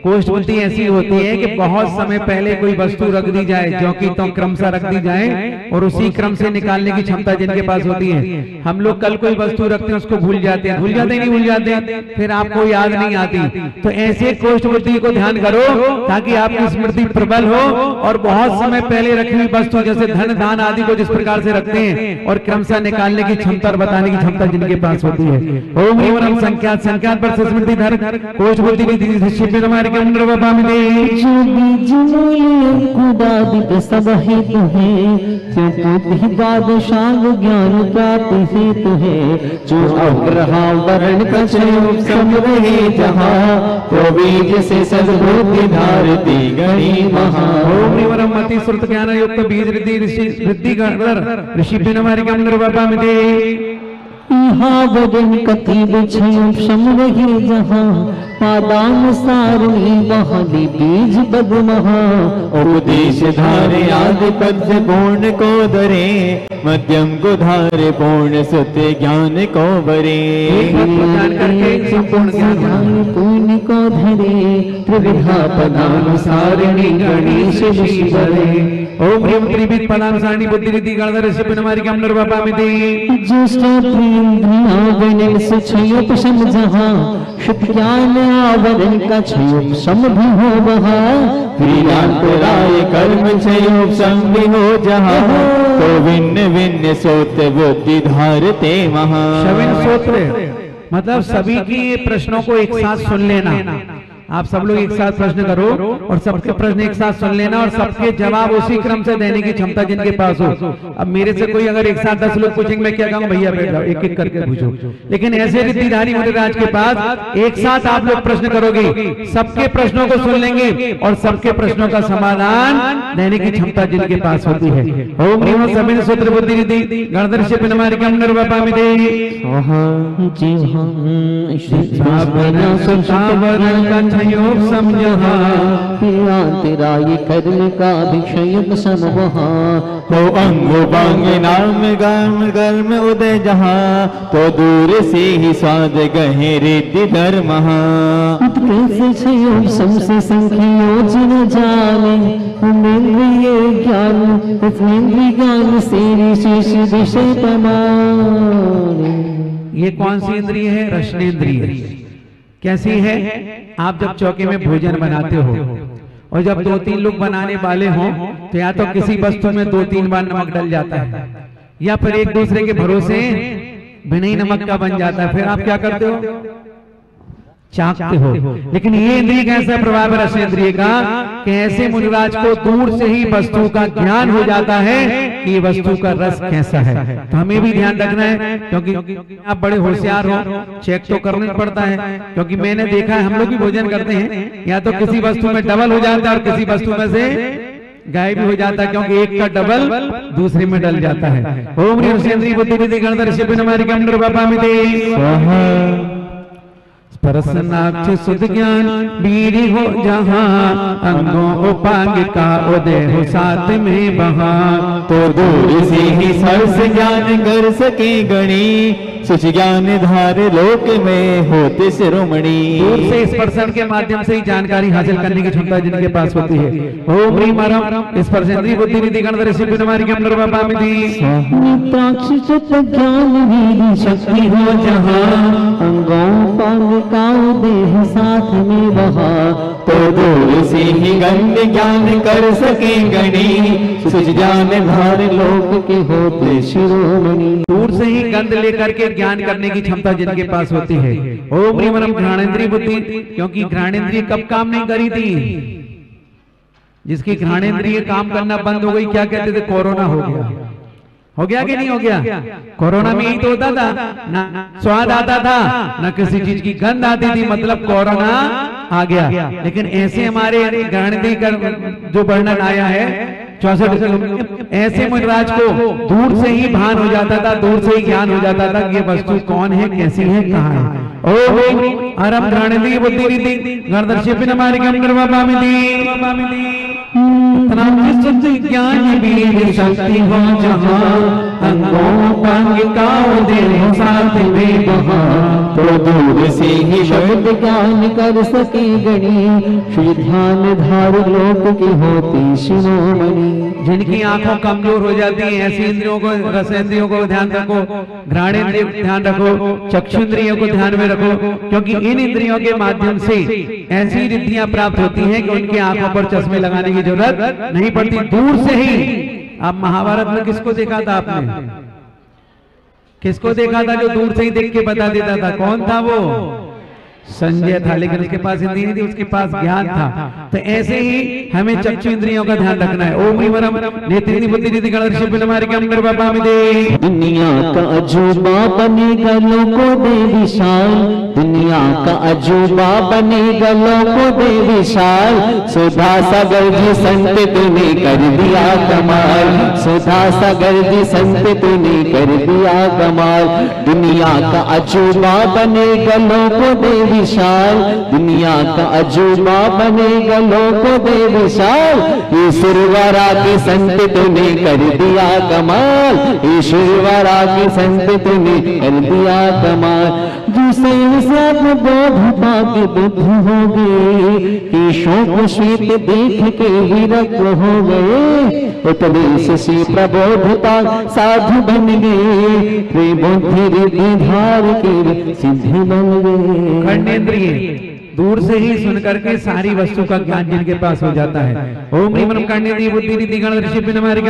कोष्ठ बुद्धि ऐसी होती है कि बहुत समय पहले कोई वस्तु रख दी जाए, जो कि तो क्रमशः रख दी जाए और उसी क्रम से निकालने की क्षमता जिनके पास होती है। हम लोग कल कोई वस्तु रखते हैं उसको भूल जाते हैं, नहीं भूल जाते हैं, फिर आपको याद नहीं आती। तो ऐसे कोष्ठ बुद्धि को ध्यान करो ताकि आपकी स्मृति प्रबल हो और बहुत समय पहले रखी हुई वस्तु जैसे धन दान आदि को जिस प्रकार से रखते हैं और क्रमशः निकालने की क्षमता और बताने की क्षमता जिनके पास होती है। ओम ह्रीं वरम संख्यात संख्यात पर स्मृति धर कोष्ठ बुद्धि की सब हेतु है, द्वादशांग ज्ञान प्राप्ति हेतु है, जो अग्रहा वर्ण का सम रहे जहाँ, तो बीज से सद्बुद्धि धारती गणी महा। ओम ह्रीं वरम मति श्रुत ज्ञान युक्त बीज रिद्धि रिद्धि गणधर ऋषि पिनमारिकम निर्वापामिते। यहाँ वजन कति विषय सम रहे जहाँ, पादानुसारणी वहां बीज बद महा, उपदेश धारे आदि पद पूर्ण को धरे, मध्यम को धारे पूर्ण सत्य ज्ञान को बरे। संपूर्ण ज्ञान पूर्ण को धरे, त्रिविधा पदानुसारिणी गणेश ऋषि बरे। ओम ह्रीं त्रिविध पदानुसारिणी बुद्धि रिद्धि गणधर ऋषि पिनमारिकम निर्वापामिते। ज्येष्ठ प्रियंद्रिया वनन से क्षयोपशम जहाँ, शुभ ज्ञान आवरण का क्षयोपशम भी हो वहाँ, क्रियान्तराय कर्म क्षयोपशम भी हो जहाँ, तो भिन्न भिन्न सोत्र बुद्धि धारते महा। शविन सोत्र मतलब सभी की प्रश्नों को एक साथ सुन लेना। आप सब लोग एक साथ प्रश्न करो और सबके प्रश्न एक साथ सुन लेना और सबके जवाब उसी क्रम से देने की क्षमता जिनके पास हो। अब मेरे से कोई अगर एक साथ 10 लोग पूछेंगे, मैं क्या कहूँ, भैया बैठ जाओ, एक एक करके पूछो। लेकिन ऐसे रिद्धिधारी मुनिराज के पास एक साथ आप लोग प्रश्न करोगे, सबके प्रश्नों को सुन लेंगे और सबके प्रश्नों का समाधान देने की क्षमता जिनके पास होती है। ओम ह्रीं सबिन सूत्र बुद्धि रिद्धि गणधर ऋषि पिनमारिकम निर्वापामिते। योग समझा तेरा ये कर्म का विषय सम वहाँ, हो अंग बांग नाम गर्म गर्म उदय जहाँ, तो दूर से ही स्वाद गहे रिद्धि धर्म। उत्कृष्ट योग सम से संख्योजन जाने, इंद्रिय ज्ञान इंद्रिय ज्ञान से विशेष विषय प्रमाण। ये कौन सी इंद्रिय है? रसनेन्द्रिय। कैसी है? आप जब चौके में भोजन बनाते हो और जब 2-3 लोग बनाने वाले हों तो या तो किसी वस्तु में 2-3 बार नमक डल जाता है या फिर एक दूसरे के भरोसे बिना ही नमक का बन जाता है। फिर आप क्या करते हो? चाखते हो। लेकिन ये इंद्रिय का ऐसा प्रभाव है रसनेन्द्रिय का कि ऐसे मुनिराज को दूर से ही वस्तु का ज्ञान हो जाता है कि ये वस्तु का रस कैसा है। तो हमें भी ध्यान रखना है, क्योंकि आप बड़े होशियार हो, चेक तो करना पड़ता है। क्योंकि मैंने देखा है, हम लोग भी भोजन करते हैं, या तो किसी वस्तु में डबल हो जाता है और किसी वस्तु में से गायब भी हो जाता है, क्योंकि एक का डबल दूसरे में डल जाता है। ओम ह्रीं रसनेन्द्रिय बुद्धि रिद्धि गणधर ऋषि पिनमारिकम निर्वापामिते। परसनाक्ष सुध ज्ञान वीर हो जहाँ, अंगों उपांग का उदय हो साथ में वहाँ, तो दूर से ही सर्स ज्ञान कर सके गणी, सुच ज्ञान धार लोक में होते शिरोमणि। दूर से स्पर्शन के माध्यम से ही जानकारी हासिल करने की क्षमता जिनके पास होती है। ओम ह्रीं वरम स्पर्शेन्द्रिय बुद्धि रिद्धि गणधर ऋषि पिनमारिकम निर्वापामिते। ज्ञान वीर शक्ति हो जहाँ, अंगों पांग का देह साथ में वहाँ, तो दूर से ही गंध ज्ञान कर सके गणी, सुच ज्ञान धार लोक के होते शिरोमणि। दूर से ही गंध लेकर के ज्ञान करने की क्षमता जिनके पास होती है। ओम ह्रीं वरम घ्राणेन्द्रिय बुद्धि, क्योंकि घ्राणेन्द्रिय कब काम नहीं करी थी? जिसकी घ्राणेंद्रिय काम करना बंद हो गई, क्या कहते थे, कोरोना हो गया। हो गया कि नहीं हो गया? कोरोना में यही तो होता था, ना स्वाद आता था ना किसी चीज की गंध आती थी, मतलब कोरोना आ गया। लेकिन ऐसे हमारे घ्राणेंद्रिय का जो वर्णन आया है 64, ऐसे मुनिराज को दूर से ही भान हो जाता था, दूर से ही ज्ञान हो जाता था कि ये वस्तु कौन है, कैसी है, कहाँ है। ओम अरम घ्राणेंद्रिय बुद्धि रीति गणदर्शी हमारे ज्ञान वीर शक्ति हो जहाँ अंगों पंगिकाओं दे साथ में वहाँ, तो दूर से ही शब्द ज्ञान कर सके गणी, श्री ध्यान धार लोक की होती शिरोमणि। जिनकी आंखों कमजोर हो जाती है, ऐसी इंद्रियों को, रसेंद्रियों को ध्यान रखो, घ्राणेंद्रियों को ध्यान रखो, चक्षुंद्रियों को ध्यान में रखो, क्योंकि इन इंद्रियों के माध्यम से ऐसी रिद्धियां प्राप्त होती हैं कि उनकी आंखों पर चश्मे लगाने की जरूरत नहीं पड़ती, दूर से ही। अब महाभारत में किसको देखा था आपने? किसको देखा था जो दूर से ही देख के बता देता था? कौन था वो? संजय था, लेकिन उसके पास इंद्रिय नहीं थी, उसके पास ज्ञान था। तो ऐसे ही हमें चक्षु इंद्रियों का ध्यान रखना है। ओम ह्रीं नेत्रिणी बुद्धिरिति गणदर्शी हमारे दुनिया का अजूबा बनेगा लोको दे विशाल, दुनिया का अजूबा बनेगा लोको दे विशाल, सुधा सागर जी संत तूने कर दिया कमाल, सुधा सागर जी संत तूने कर दिया कमाल। दुनिया का अजूबा बनेगा लोको दे विशाल, दुनिया का अजूबा बनेगा लोको दे विशाल, ईश्वरवारा के संत तूने कर दिया कमाल, ईश्वरवारा के संत तूने कर दिया कमाल। दूसरे से बोध पाके बुद्ध हो गए, ईशों श्वेत देख के विरक्त हो गए, उपदेश से प्रबोधता साधु बन गए, वे बुद्धि रिद्धि धार के सिद्धि बन गए। कर्णेंद्रिय दूर से ही सुन करके सारी वस्तु का ज्ञान जिनके पास हो जाता है। ओम ह्रीं कर्णेंद्रिय बुद्धि रीति गणदर्शी हमारे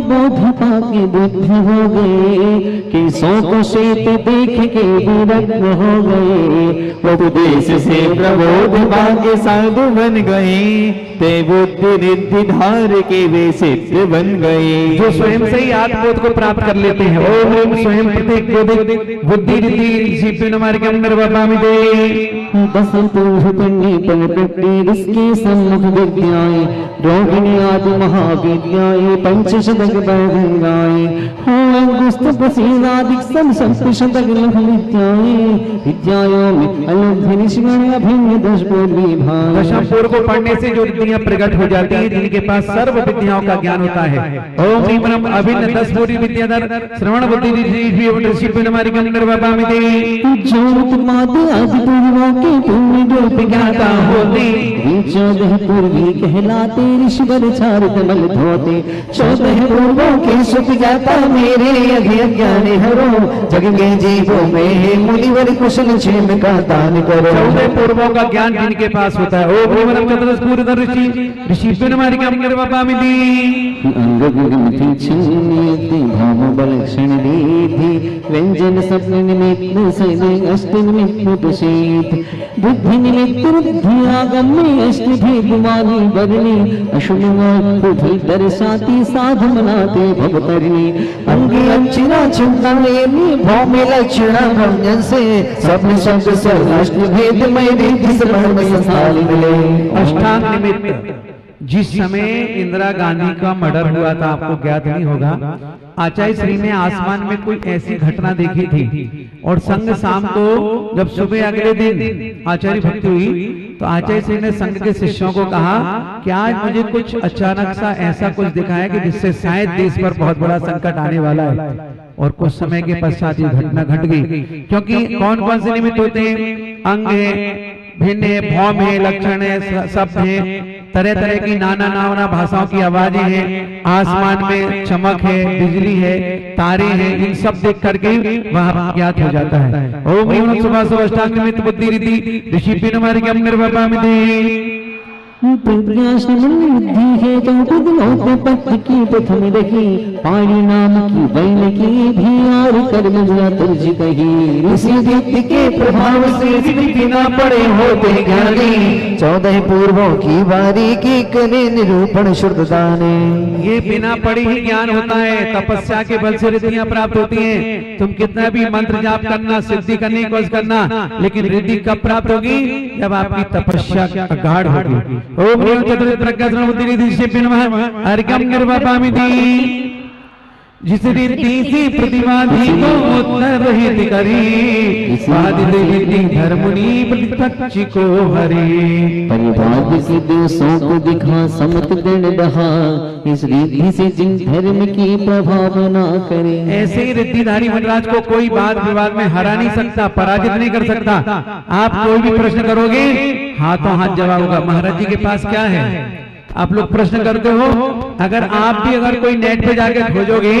बोधता की बुद्धि हो गए, किसों को श्वेत देख के विरक्त हो गए, उपदेश से प्रबोध पाके साधु बन गए, ते बुद्धि रिद्धि धार के वे सिद्ध बन गए। जो स्वयं से ही आत्मबोध को प्राप्त कर लेते हैं। ओम ह्रीं स्वयं प्रत्येक बुद्धि रीति हमारे इसके सम्मुख विद्याएं रोहिणी आदि महाविद्याएं पंचशतक गंगाएं हो अंगुष्ठ प्रसीदादिक संशतक लघु विद्याएं, विद्याओं में अलग निष्गण अभिन्न दशपूर्वी भाग। दशम पूर्व को पढ़ने से जो विद्याएं प्रकट हो जाती है, जिनके पास सर्व विद्याओं का ज्ञान होता है। ओम ह्रीं अभिन्न दशपूर्वी विद्याधर श्रवण बुद्धि आदि पूर्वों के पुण्य जो विज्ञाता होते, 14 पूर्वी कहलाते ऋषिवर चार कमल धोते, 14 पूर्वों के सुज्ञाता मेरे अज्ञान हरो, जग के जीवों में मुनिवर कुशल क्षेम का दान करो। 14 पूर्वों का ज्ञान जिनके पास होता है। ओम ह्रीं चतुर्स्फूर्त ऋषि हमारी बलक्षण व्यंजन सपन निमित्त अष्ट निमित्त बुद्धि निमित्त बुद्धि आगम में अष्ट भेदवानी बरनी, अशुभ बुद्धि दर्शाती साधु मनाते भवतरणी, अंगे अंचिना चिंता भौम्य लक्षणा भंजन से स्वप्न शब्द से अष्ट भेद में रिद्धि मिले। अष्टांग निमित्त जिस समय इंदिरा गांधी का मर्डर हुआ था, आपको ज्ञात नहीं होगा, आचार्य श्री ने आसमान में कोई ऐसी घटना देखी थी, और संग शाम को जब सुबह अगले दिन आचार्य भक्ति हुई तो आचार्य श्री ने संघ के शिष्यों को कहा कि आज मुझे कुछ अचानक सा ऐसा कुछ दिखा है कि जिससे शायद देश पर बहुत बड़ा संकट आने वाला है। और कुछ समय के पश्चात ये घटना घट गई, क्योंकि कौन कौन से निमित्त होते हैं? अंग है, भिन्न है, भौम है, लक्षण है, शब्द है, तरह तरह की नाना भाषाओं की आवाजें हैं, आसमान में चमक है, बिजली है, तारे हैं, इन सब देख करके वहां ज्ञात हो जाता है। ओम ह्रीं सुबह अष्टांग निमित्त बुद्धि रीति ऋषि हमारे प्रज्ञाशमन है तो बुद्धि पत्त की प्रथम रही पाणी नाम की वैन की भी और कर्म तुर्ज कही इसी दीप्ति के प्रभाव से बिना पड़े होते ज्ञानी 14 पूर्वों की बारी की करे निरूपण शुद्धदाने। ये बिना पढ़े ही ज्ञान होता है, तपस्या के बल से रिद्धियां प्राप्त होती हैं। तुम कितना भी मंत्र जाप करना, सिद्धि करने की कोशिश करना, लेकिन रिद्धि कब प्राप्त होगी? जब आपकी तपस्या गाढ़ होगी। ओम ह्रीं चतुर्थ प्रज्ञा सर्वबुद्धिनिधि नमः अर्घ्यं निर्वपामिति। जिस रिद्धि से प्रतिवादी को उत्तर रहित करी साधित रिद्धि धर्मुनि प्रतिपक्ष को हरे। परिवाद के दोषों को दिखा समत गण बहा इस रिद्धि से जिन धर्म की प्रभाव न करे। ऐसे ही रिद्धिधारी वनराज को कोई बात विवाद में हरा नहीं सकता, पराजित नहीं कर सकता। आप कोई भी प्रश्न करोगे हाथों हाथ जवाब होगा। महाराज जी के पास क्या है? आप लोग प्रश्न करते हो, अगर आप भी अगर कोई नेट पे जाके खोजोगे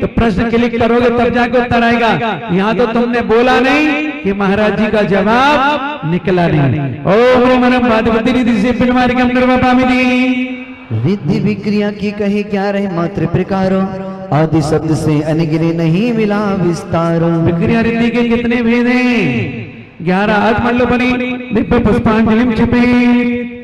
तो प्रश्न क्लिक करोगे तब जाके उत्तर आएगा। यहाँ तो तुमने बोला नहीं कि महाराज जी का जवाब निकला नहीं। ओम नमः भगवती रिद्धि से पिनमार्गम निर्वपामिति। रिद्धि विक्रिया की कहे 11 मात्र प्रकारों आदि शब्द से अनगिरे नहीं मिला विस्तारों। विक्रिया रिद्धि के कितने भेद हैं? 11 अर्थ मान लो बनी दिव्य पुष्पांजलि छिपे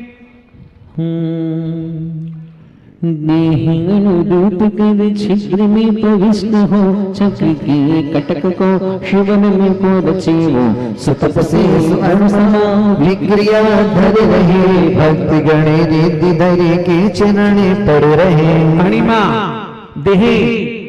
देह अनुरूप कर छिद्र में प्रविष्ट हो चक्र के कटक को शिवन में को रचे वो सुतप से सुअनुसमा विक्रिया धर रहे भक्त गणे रिद्धि धरे के चरणे पड़ रहे। अणिमा देहे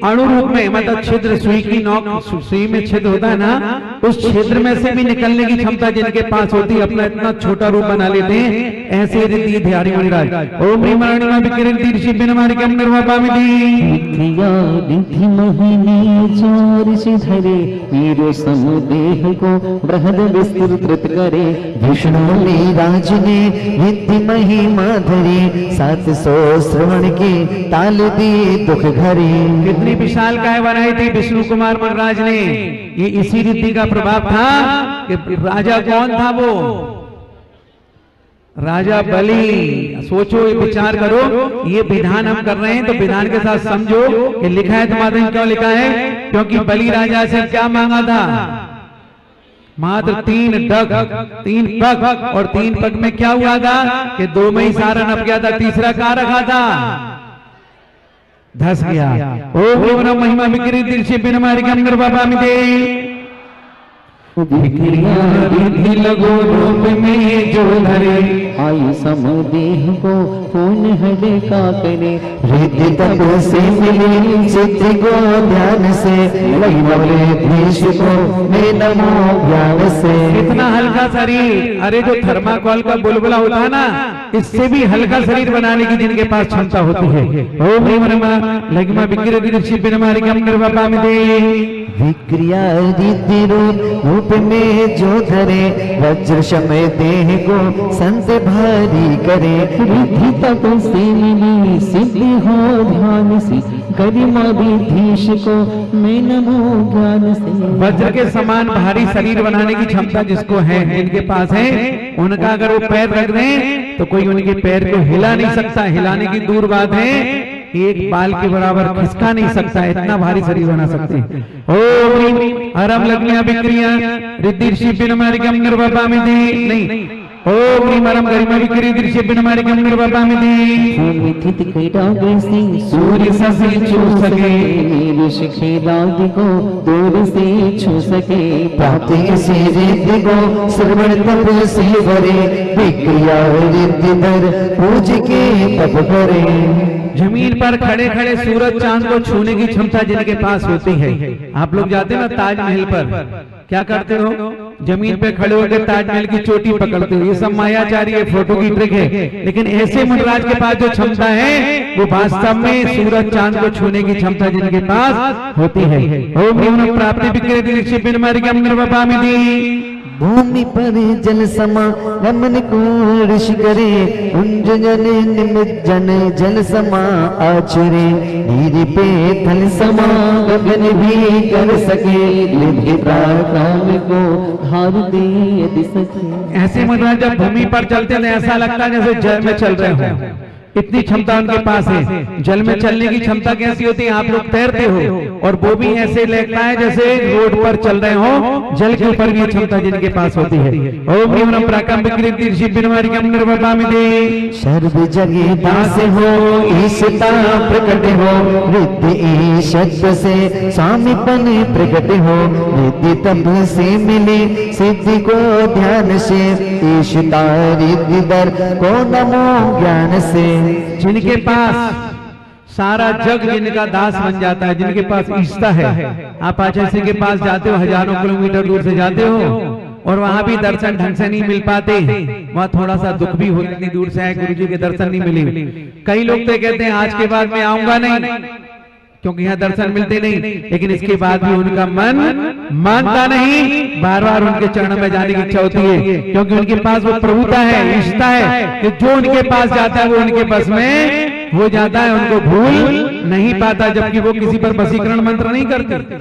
अणुरूप में मतलब छिद्र, सुई की नोक, सुई में छिद्र होता है ना, उस छिद्र में से भी निकलने की क्षमता जिनके पास होती है, अपना इतना छोटा रूप बना लेते हैं। ऐसे रिद्धि धारी मुनिराज। ओम ह्रीं अणिमा विक्रीं तीर्षि पिनमार्गम निर्वपामिति। विक्रिया रिद्धि महिनी चोर से धरे वीरो समुदेह को बृहद विस्तृत करे। विष्णु ने राज ने रिद्धि महिमा धरी 700 श्रवण की ताल दी दुख घरे। कितनी विशाल काय बनाई थी विष्णु कुमार मनराज ने। ये इसी रिद्धि का प्रभाव था कि राजा कौन था? वो राजा बलि। सोचो, ये विचार करो, ये विधान हम कर रहे हैं तो विधान के साथ समझो कि लिखा है तुम्हारे क्यों लिखा है? क्योंकि बलि राजा से क्या मांगा था? मात्र 3 पग, और 3 पग में क्या हुआ था कि 2 में ही सारा नप गया था, तीसरा कहाँ रखा था? धस गया। ओम नमः महिमा विक्रीं तीर्षि पिनमार्गम निर्वपामिति। विक्रिया रिद्धि लगो रूप में जो धरे आयु समुदेह को पूर्ण हृदय का करे। रिद्धि तप से मिली सिद्धि को ध्यान से लगे धीश को मैं नमो ज्ञान से। इतना हल्का शरीर, अरे जो थर्माकोल का बुलबुला होता है ना, इससे भी हल्का शरीर बनाने की जिनके पास क्षमता होती है। ओम ह्रीं नमः लघिमा विक्रीं तीर्षि पिनमार्गम निर्वपामिति। विक्रिया रिद्धि रूप में जो धरे वज्र समय देह को संत भारी करे। रिद्धि तप से मिली सिद्धि हो ध्यान से गरिमा विधीश को मैं नमो ज्ञान से। वज्र के समान भारी शरीर बनाने की क्षमता जिसको है, जिनके पास है, उनका अगर वो पैर रख दें तो कोई उनके पैर को हिला नहीं सकता। हिलाने की दूर बात है, एक बाल के बराबर खिसका नहीं सकता, इतना भारी शरीर बना सकते हैं। ओम ह्रीं अरम लग्निया विक्रिया रिद्धि पिनमार्गम निर्वपामिति। नहीं, ओम ह्रीं अरम गरिमा विक्रीं तीर्षि पिनमार्गम निर्वपामिति। मिथित क्रीडाग्र से सूर्य से छू सके नील शिखेदादि को दूर से छू सके। प्राप्ति से रिद्धि को श्रवण तप से भरे विक्रिया रिद्धि धर पूज के तप करे। जमीन पर खड़े खड़े सूरज चांद को छूने की क्षमता जिनके पास होती है। आप लोग जाते हो ना ताजमहल पर, क्या करते हो? जमीन पे खड़े होकर ताजमहल की चोटी पकड़ते हो। ये सब मायाचारी है, फोटो की ट्रिक है। लेकिन ऐसे मुनराज के पास जो क्षमता है वो वास्तव में सूरज चांद को छूने की क्षमता जिनके पास होती है। ओम ह्रीं प्राप्ति विक्रीं तीर्षि पिनमार्गम निर्वपामिति। भूमि पर जल समा रमन को ऋषि करे, कुंज जन निमित जन जल समा आचरे, नीर पे थल समा गगन भी कर सके, लिखि प्राकाम को धार दे यदि सके। ऐसे मतलब जब भूमि पर चलते हैं ऐसा लगता है जैसे जल में चल रहे हो, इतनी क्षमता उनके पास है। जल में चलने की क्षमता कैसी होती है, आप लोग तैरते हो और वो भी ऐसे लगता है जैसे रोड पर चल रहे हो, जल के ऊपर भी क्षमता जिनके पास होती है। ओम ह्रीं प्राकंप कीर्ति शिवनवारिकं निर्वपामिते। सर्व जगह दास हो ईशता प्रकट हो, रिद्धि ईशत से स्वामीपन प्रकट हो, रिद्धि तब से मिली सिद्धि को ध्यान से, ईशता रिद्धि दर को नमो ज्ञान से। जिनके पास सारा जग जिनका दास बन जाता है, जिनके पास ईशता है। आप आचार्य के पास जाते हो, हजारों किलोमीटर दूर से जाते हो और वहां भी दर्शन ढंग से नहीं मिल पाते, वहां थोड़ा सा दुख भी होता है, इतनी दूर से आए गुरु जी के दर्शन नहीं मिले। कई लोग तो कहते हैं आज के बाद मैं आऊंगा नहीं क्योंकि यहाँ दर्शन मिलते नहीं, लेकिन इसके बाद भी उनका मन मानता नहीं, बार बार उनके चरणों में जाने की इच्छा होती है, क्योंकि उनके पास वो प्रभुता है, इष्टता है कि जो उनके पास जाता है वो उनके बस में हो जाता है, उनको भूल नहीं पाता। जबकि वो किसी पर वशीकरण मंत्र नहीं करते,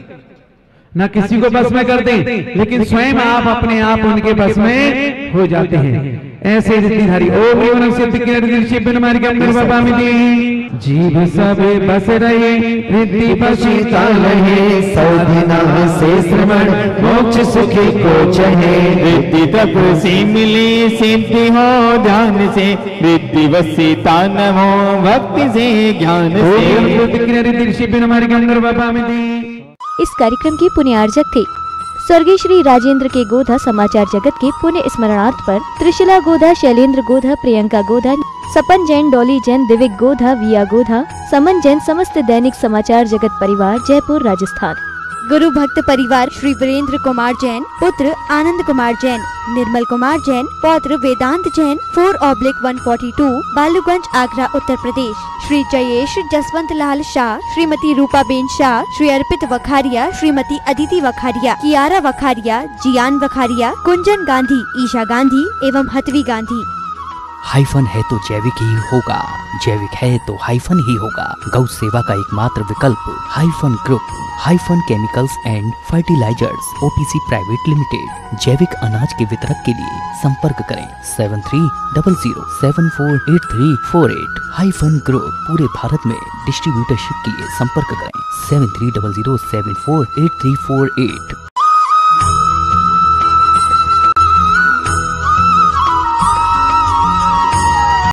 ना किसी को बस में करते, लेकिन स्वयं आप अपने आप उनके बस में हो जाते हैं। ऐसे रिद्धिधारी ओम ह्रीं सिद्धिं शिवनवारिकं निर्वपामिते। जीव सब बस रहे रिद्धि बसीता रहे, सौधिना से श्रवण मोक्ष सुखी को चहे, रिद्धि तप से मिली सिद्धि हो ध्यान से, रिद्धि वसीता नमो भक्ति से ज्ञान से। शिवनवारिकं निर्वपामिते। इस कार्यक्रम के पुण्यार्जक थे स्वर्गीय श्री राजेंद्र के गोधा। समाचार जगत के पुण्य स्मरणार्थ पर त्रिशिला गोधा, शैलेंद्र गोधा, प्रियंका गोधा, सपन जैन, डॉली जैन, दिविक गोधा, विया गोधा, समन जैन, समस्त दैनिक समाचार जगत परिवार, जयपुर, राजस्थान। गुरु भक्त परिवार श्री वीरेंद्र कुमार जैन, पुत्र आनंद कुमार जैन, निर्मल कुमार जैन, पौत्र वेदांत जैन, 4/142, बालूगंज, आगरा, उत्तर प्रदेश। श्री जयेश जसवंत लाल शाह, श्रीमती रूपाबेन शाह, श्री अर्पित वखारिया, श्रीमती अदिति वखारिया, कियारा वखारिया, जियान वखारिया, कुंजन गांधी, ईशा गांधी एवं हतवी गांधी। हाइफन है तो जैविक ही होगा, जैविक है तो हाइफन ही होगा। गौ सेवा का एकमात्र विकल्प Hyphen group, Hyphen chemicals and fertilisers, OPC private limited. जैविक अनाज के वितरक के लिए संपर्क करें 7300748348। हाइफन ग्रुप पूरे भारत में डिस्ट्रीब्यूटरशिप के लिए संपर्क करें 7300748348।